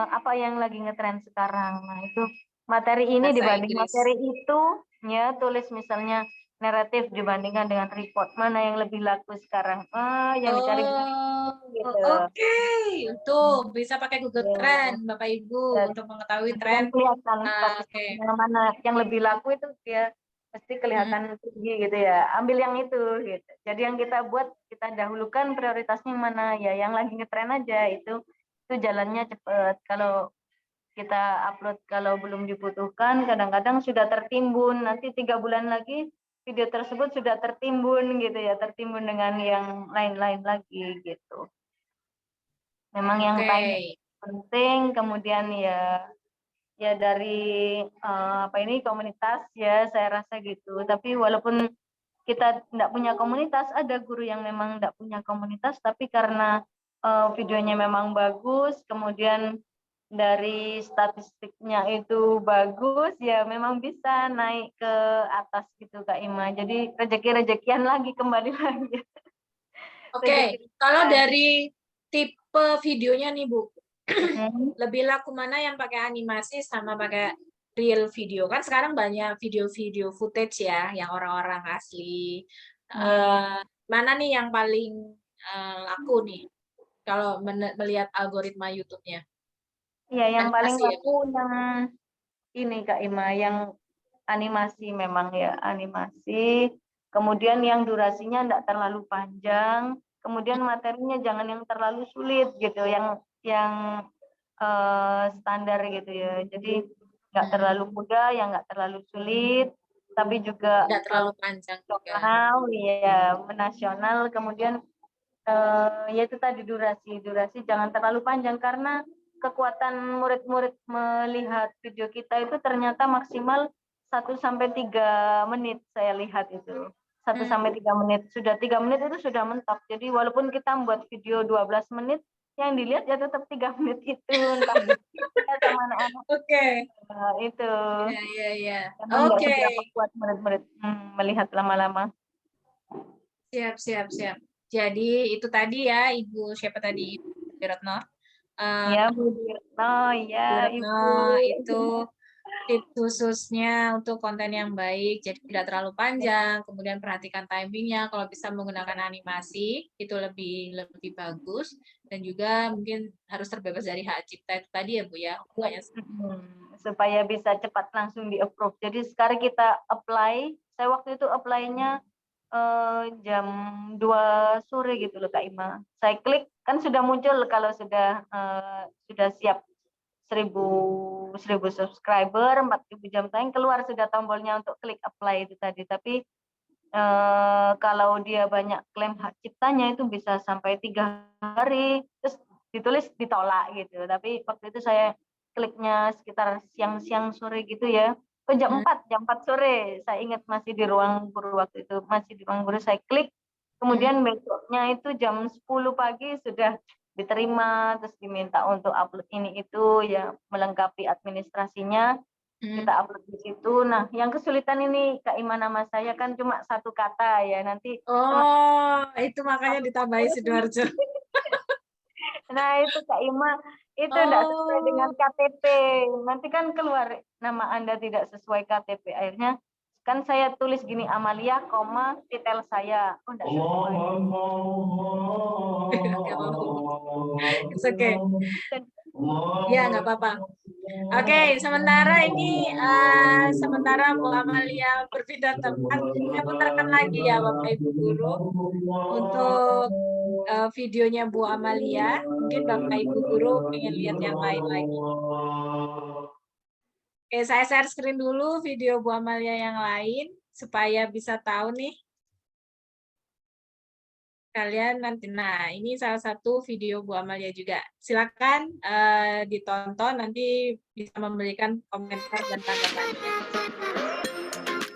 Speaker 2: apa yang lagi ngetrend sekarang. Nah, itu materi ini
Speaker 1: Bahasa
Speaker 2: dibanding
Speaker 1: Inggris.
Speaker 2: materi itu, ya tulis misalnya naratif dibandingkan dengan report, mana yang lebih laku sekarang. Yang dicari gitu.
Speaker 1: Oke. Tuh, bisa pakai Google Trend, Bapak Ibu, untuk mengetahui
Speaker 2: Nanti kan
Speaker 1: tren.
Speaker 2: kelihatan
Speaker 1: Oke.
Speaker 2: statistiknya mana yang lebih laku itu dia pasti kelihatan tinggi gitu ya. Ambil yang itu gitu. Jadi yang kita buat, kita dahulukan prioritasnya yang mana ya, yang lagi ngetren aja itu jalannya cepet. Kalau kita upload kalau belum dibutuhkan, kadang-kadang sudah tertimbun. Nanti 3 bulan lagi video tersebut sudah tertimbun gitu ya, tertimbun dengan yang lain-lain lagi gitu. Memang yang timing penting, kemudian ya dari apa ini komunitas ya, saya rasa gitu. Tapi walaupun kita tidak punya komunitas, ada guru yang memang tidak punya komunitas, tapi karena videonya memang bagus, kemudian dari statistiknya itu bagus, ya memang bisa naik ke atas gitu Kak Ima. Jadi rezeki-rezekian lagi, kembali lagi.
Speaker 1: Oke, kalau dari tipe videonya nih Bu, lebih laku mana yang pakai animasi sama pakai real video? Kan sekarang banyak video-video footage ya, yang orang-orang asli. Mana nih yang paling laku nih, kalau melihat algoritma YouTube-nya?
Speaker 2: Ya, yang paling
Speaker 1: Animasi ya, Bu?
Speaker 2: laku yang ini Kak Ima, yang animasi memang ya, animasi. Kemudian yang durasinya tidak terlalu panjang, kemudian materinya jangan yang terlalu sulit gitu, yang standar gitu ya. Jadi nggak terlalu mudah, yang nggak terlalu sulit, tapi juga
Speaker 1: Tidak terlalu panjang juga.
Speaker 2: nasional, ya nasional. Kemudian ya itu tadi durasi jangan terlalu panjang, karena kekuatan murid-murid melihat video kita itu ternyata maksimal 1-3 menit, saya lihat itu 1-3 menit, sudah 3 menit itu sudah mentok. Jadi walaupun kita membuat video 12 menit, yang dilihat ya tetap 3 menit itu, entah kita sama anak-anak.
Speaker 1: Oke.
Speaker 2: Itu
Speaker 1: Iya.
Speaker 2: memang nggak
Speaker 1: Oke.
Speaker 2: seberapa kuat murid-murid melihat lama-lama.
Speaker 1: Siap. Jadi itu tadi ya, Ibu siapa tadi? Ibu Retno.
Speaker 2: Ya, Bu Dirno, ya
Speaker 1: Retno
Speaker 2: Ibu.
Speaker 1: itu tips khususnya untuk konten yang baik, jadi tidak terlalu panjang, kemudian perhatikan timingnya, kalau bisa menggunakan animasi itu lebih bagus, dan juga mungkin harus terbebas dari hak cipta itu tadi ya Bu ya, pokoknya.
Speaker 2: Supaya bisa cepat langsung di approve. Jadi sekarang kita apply, saya waktu itu apply-nya jam 2 sore gitu loh Kak Ima. Saya klik, kan sudah muncul kalau sudah siap 1000 subscriber, 4000 jam tayang, keluar sudah tombolnya untuk klik apply itu tadi. Tapi kalau dia banyak klaim hak ciptanya itu bisa sampai 3 hari, terus ditulis ditolak gitu. Tapi waktu itu saya kliknya sekitar siang-siang sore gitu ya. Jam 4 sore, saya ingat masih di ruang guru waktu itu, masih di ruang guru, saya klik, Kemudian besoknya itu jam 10 pagi sudah diterima, terus diminta untuk upload ini itu ya, melengkapi administrasinya. Kita upload di situ. Nah, yang kesulitan ini Kak Ima, nama saya kan cuma satu kata ya, nanti
Speaker 1: Oh, itu makanya ditambahi Sidoarjo.
Speaker 2: nah itu Kak Ima, itu tidak sesuai dengan
Speaker 1: Oh,
Speaker 2: KTP. Nanti kan keluar nama Anda tidak sesuai KTP. Akhirnya kan saya tulis gini, Amalia, koma, titel saya. Oh, tidak sesuai.
Speaker 1: nggak apa-apa. It's okay. Ya, nggak apa-apa. Oke, sementara ini sementara Bu Amalia berpindah tempat, saya putarkan lagi ya Bapak Ibu Guru untuk videonya Bu Amalia. Mungkin Bapak Ibu Guru pengen lihat yang lain lagi. Oke, saya share screen dulu video Bu Amalia yang lain supaya bisa tahu nih. Kalian nanti, nah ini salah satu video Bu Amalia juga. Silakan ditonton, nanti bisa memberikan komentar dan tanggapannya.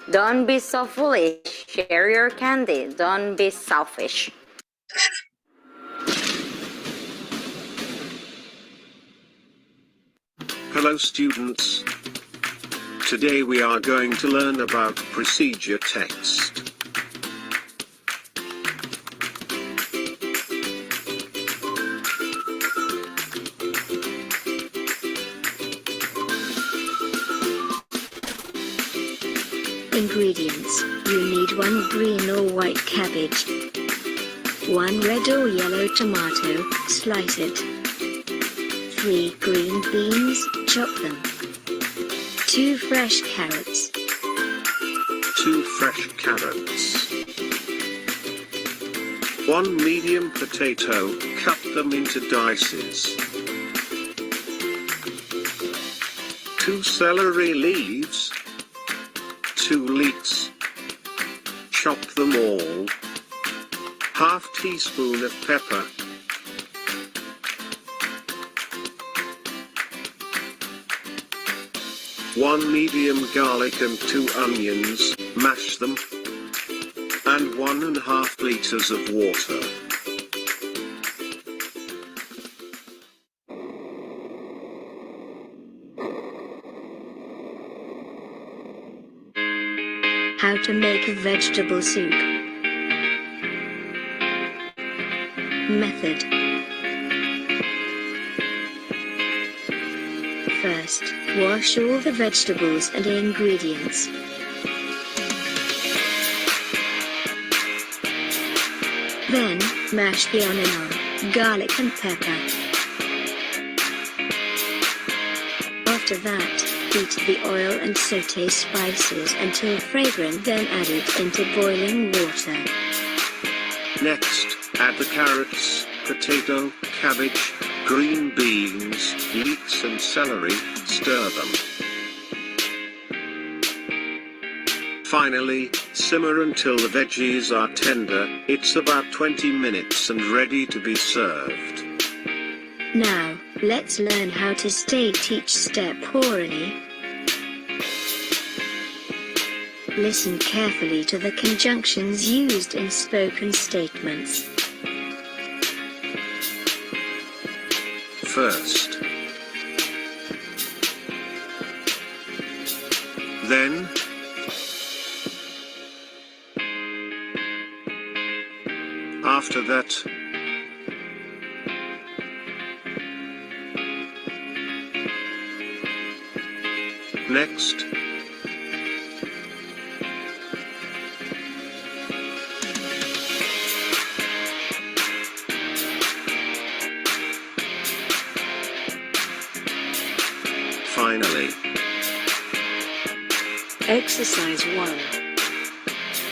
Speaker 8: Don't be so foolish. Share your candy. Don't be selfish.
Speaker 4: Hello students. Today we are going to learn about procedure text.
Speaker 7: Ingredients: you need 1 green or white cabbage, 1 red or yellow tomato, slice it, 3 green beans, chop them, 2 fresh carrots,
Speaker 4: 2 fresh carrots. 1 medium potato, cut them into dices. 2 celery leaves, 2 leeks. Chop them all. Half teaspoon of pepper. 1 medium garlic and 2 onions, mash them. And 1.5 liters of water.
Speaker 7: How to make a vegetable soup. Method. First, wash all the vegetables and ingredients. Then, mash the onion, garlic and pepper. After that, heat the oil and saute spices until fragrant, then add it into boiling water.
Speaker 4: Next, add the carrots, potato, cabbage, green beans, leeks and celery, stir them. Finally, simmer until the veggies are tender. It's about 20 minutes and ready to be served.
Speaker 7: Now, let's learn how to state each step orally. Listen carefully to the conjunctions used in spoken statements.
Speaker 4: First. Then. After that. Next. Finally.
Speaker 6: Exercise 1.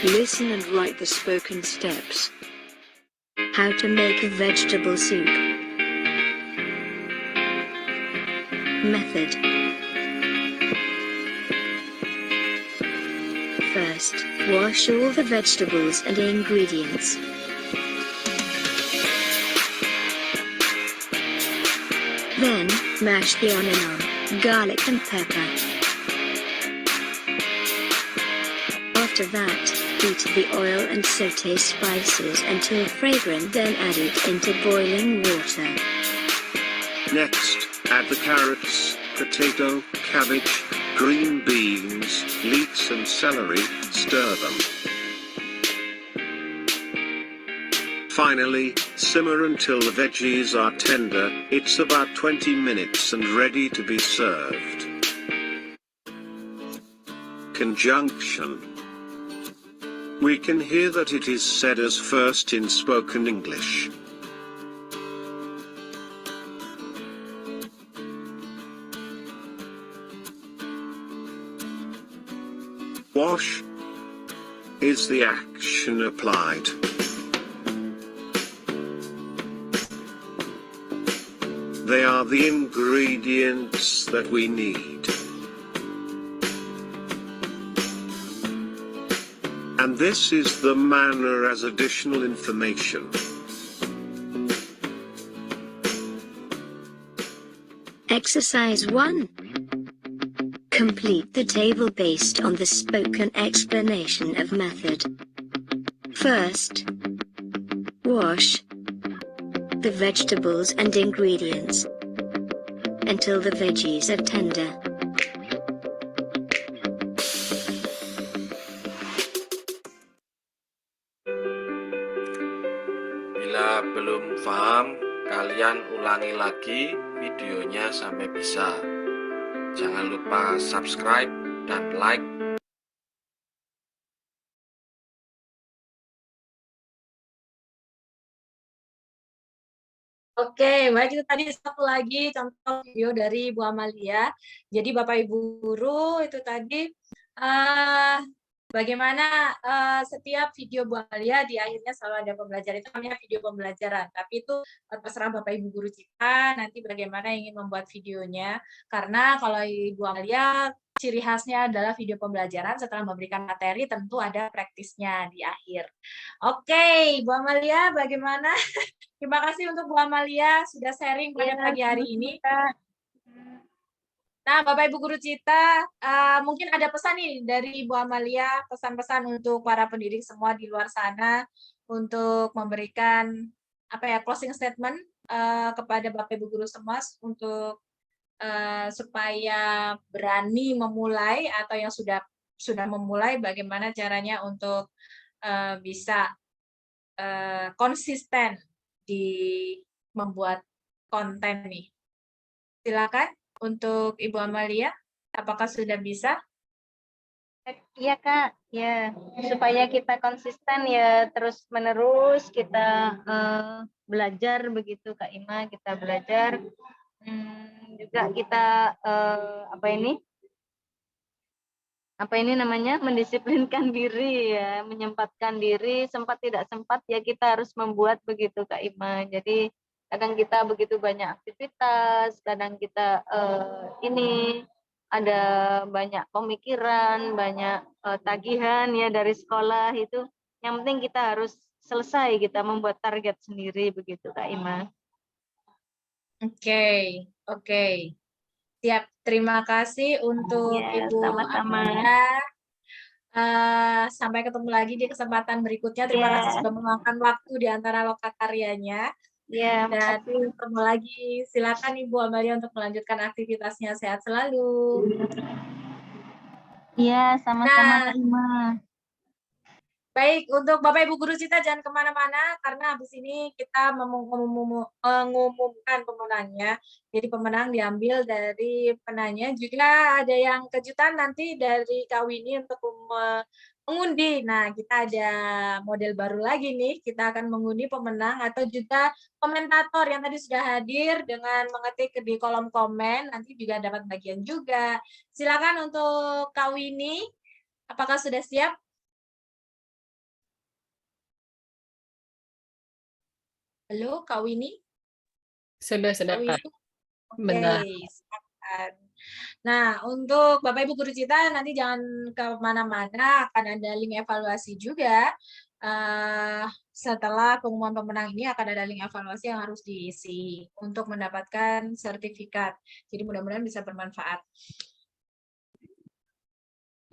Speaker 6: Listen and write the spoken steps.
Speaker 7: How to make a vegetable soup. Method. First, wash all the vegetables and ingredients. Then, mash the onion, garlic and pepper. After that, heat of the oil and saute spices until fragrant, then add it into boiling water.
Speaker 4: Next, add the carrots, potato, cabbage, green beans, leeks and celery, stir them. Finally, simmer until the veggies are tender. It's about 20 minutes and ready to be served. Conjunction. We can hear that it is said as first in spoken English. Wash is the action applied. They are the ingredients that we need. And this is the manner as additional information.
Speaker 7: Exercise 1. Complete the table based on the spoken explanation of method. First, wash the vegetables and ingredients until the veggies are tender.
Speaker 5: Bila belum paham, kalian ulangi lagi videonya sampai bisa. Jangan lupa subscribe dan like.
Speaker 1: Oke, baik, itu tadi satu lagi contoh video dari Bu Amalia. Jadi Bapak Ibu guru itu tadi bagaimana setiap video Bu Amalia di akhirnya selalu ada pembelajaran, itu namanya video pembelajaran. Tapi itu terserah Bapak Ibu guru kita nanti bagaimana ingin membuat videonya. Karena kalau Ibu Amalia ciri khasnya adalah video pembelajaran, setelah memberikan materi tentu ada praktisnya di akhir. Oke, Bu Amalia bagaimana? Terima kasih untuk Bu Amalia sudah sharing pada pagi hari ini. Nah, Bapak Ibu guru Cita, mungkin ada pesan nih dari Bu Amalia, pesan-pesan untuk para pendidik semua di luar sana untuk memberikan closing statement kepada Bapak Ibu guru semua untuk supaya berani memulai atau yang sudah memulai bagaimana caranya untuk bisa konsisten di membuat konten nih. Silakan. Untuk Ibu Amalia, apakah sudah bisa?
Speaker 2: Iya Kak, ya supaya kita konsisten ya terus menerus kita belajar begitu Kak Ima, kita belajar juga kita mendisiplinkan diri ya, menyempatkan diri, sempat tidak sempat ya kita harus membuat begitu Kak Ima. Jadi kadang kita begitu banyak aktivitas, kadang kita ada banyak pemikiran, banyak tagihan ya dari sekolah itu. Yang penting kita harus selesai, kita membuat target sendiri begitu Kak Ima.
Speaker 1: Oke. Siap, terima kasih untuk Ibu Amalia. Sampai ketemu lagi di kesempatan berikutnya. Terima kasih sudah meluangkan waktu di antara lokakaryanya.
Speaker 2: Ya,
Speaker 1: dan ketemu lagi. Silakan Ibu Amalia untuk melanjutkan aktivitasnya. Sehat selalu.
Speaker 2: Iya, sama-sama Kak Ima.
Speaker 1: Baik, untuk Bapak Ibu guru Cita jangan kemana-mana karena habis ini kita mengumumkan pemenangnya. Jadi pemenang diambil dari penanya. Juga ada yang kejutan nanti dari Kak Winnie untuk mengundi. Nah, kita ada model baru lagi nih. Kita akan mengundi pemenang atau juga komentator yang tadi sudah hadir dengan mengetik di kolom komen. Nanti juga dapat bagian juga. Silakan untuk Kak Winnie. Apakah sudah siap? Halo, Kak Winnie?
Speaker 9: Sudah, Kak.
Speaker 1: Benar. Silakan. Nah, untuk Bapak Ibu guru Cita nanti jangan kemana-mana, akan ada link evaluasi juga. Setelah pengumuman pemenang ini akan ada link evaluasi yang harus diisi untuk mendapatkan sertifikat. Jadi mudah-mudahan bisa bermanfaat.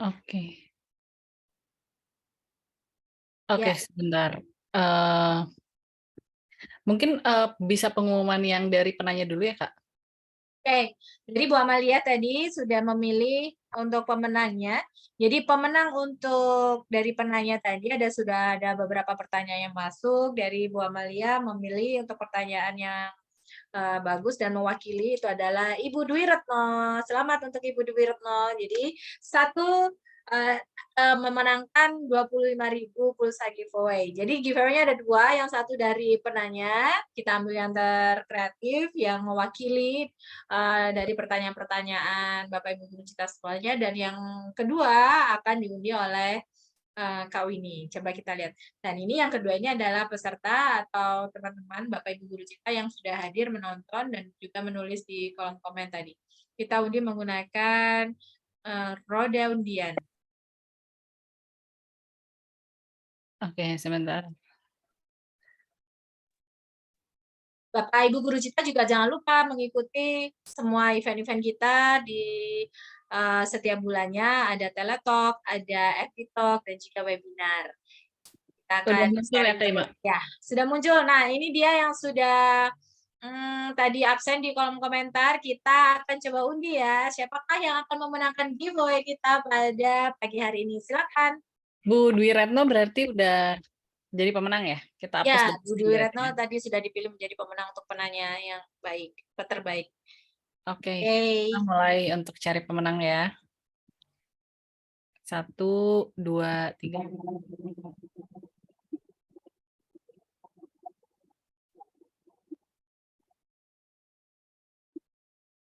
Speaker 9: Oke. Oke,
Speaker 1: Ya.
Speaker 9: sebentar. Mungkin bisa pengumuman yang dari penanya dulu ya, Kak?
Speaker 1: Oke, jadi Bu Amalia tadi sudah memilih untuk pemenangnya. Jadi pemenang untuk dari penanya tadi sudah ada beberapa pertanyaan yang masuk dari Bu Amalia memilih untuk pertanyaan yang bagus dan mewakili itu adalah Ibu Dwi Retno. Selamat untuk Ibu Dwi Retno. Jadi satu memenangkan 25.000 pulsa giveaway. Jadi giveaway-nya ada dua, yang satu dari penanya, kita ambil yang terkreatif, yang mewakili dari pertanyaan-pertanyaan Bapak Ibu guru cita sekolahnya, dan yang kedua akan diundi oleh Kak Winnie. Coba kita lihat. Dan ini yang kedua ini adalah peserta atau teman-teman Bapak Ibu guru cita yang sudah hadir menonton dan juga menulis di kolom komen tadi. Kita undi menggunakan roda undian.
Speaker 9: Oke, sebentar.
Speaker 1: Bapak Ibu guru cita juga jangan lupa mengikuti semua event-event kita di setiap bulannya, ada teletalk, ada FB Talk, dan juga webinar. Kita
Speaker 9: Sudah
Speaker 1: akan
Speaker 9: muncul ya, Kak Ima?
Speaker 1: Ya, sudah muncul. Nah, ini dia yang sudah tadi absen di kolom komentar. Kita akan coba undi ya. Siapakah yang akan memenangkan giveaway kita pada pagi hari ini? Silakan.
Speaker 9: Bu Dwi Retno berarti udah jadi pemenang ya? Kita hapus
Speaker 1: Ya,
Speaker 9: dari
Speaker 1: Bu
Speaker 9: sini
Speaker 1: Dwi
Speaker 9: berarti
Speaker 1: Retno
Speaker 9: ya.
Speaker 1: tadi sudah dipilih menjadi pemenang untuk penanya yang baik, terbaik.
Speaker 9: Oke,
Speaker 1: Oke.
Speaker 9: kita mulai untuk cari pemenang ya. 1, 2, 3.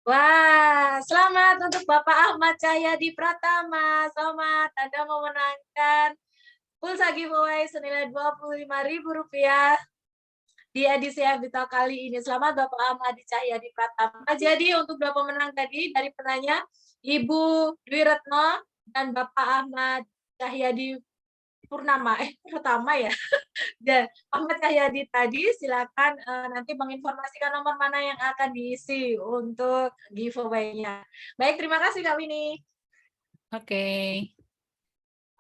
Speaker 1: Wah, selamat untuk Bapak Ahmad Cahyadi Pratama. Selamat, Anda memenangkan pulsa giveaway senilai Rp25.000 di edisi FB Talk kali ini. Selamat Bapak Ahmad Cahyadi Pratama. Jadi untuk dua pemenang tadi dari penanya, Ibu Dwi Retno dan Bapak Ahmad Cahyadi Pratama ya. Dan Ahmad Cahyadi tadi silakan nanti menginformasikan nomor mana yang akan diisi untuk giveaway-nya. Baik, terima kasih Kak Winnie.
Speaker 9: Oke.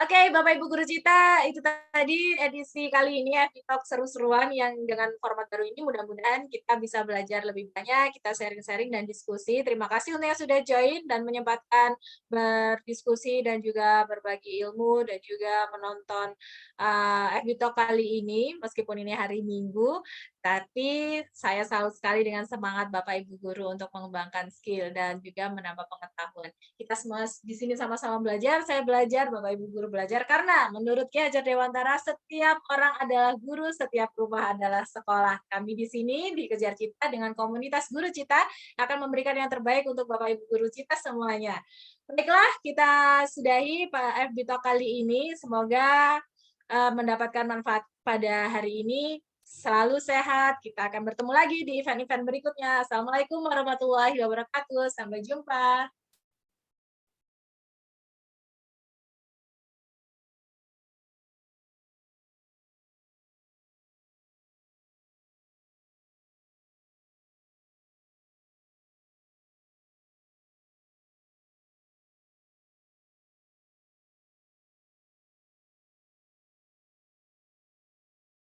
Speaker 1: Oke, Bapak Ibu guru cita, itu tadi edisi kali ini FB Talk seru-seruan yang dengan format baru ini mudah-mudahan kita bisa belajar lebih banyak, kita sharing-sharing dan diskusi. Terima kasih untuk yang sudah join dan menyempatkan berdiskusi dan juga berbagi ilmu dan juga menonton FB Talk kali ini, meskipun ini hari Minggu, tapi saya salut sekali dengan semangat Bapak Ibu guru untuk mengembangkan skill dan juga menambah pengetahuan. Kita semua di sini sama-sama belajar, saya belajar, Bapak Ibu guru belajar, karena menurut Ki Hajar Dewantara, setiap orang adalah guru, setiap rumah adalah sekolah. Kami di sini di Kejar Cita dengan komunitas guru cita akan memberikan yang terbaik untuk Bapak Ibu guru cita semuanya. Baiklah, kita sudahi FB Talk kali ini. Semoga mendapatkan manfaat pada hari ini. Selalu sehat. Kita akan bertemu lagi di event-event berikutnya. Assalamualaikum warahmatullahi wabarakatuh. Sampai jumpa.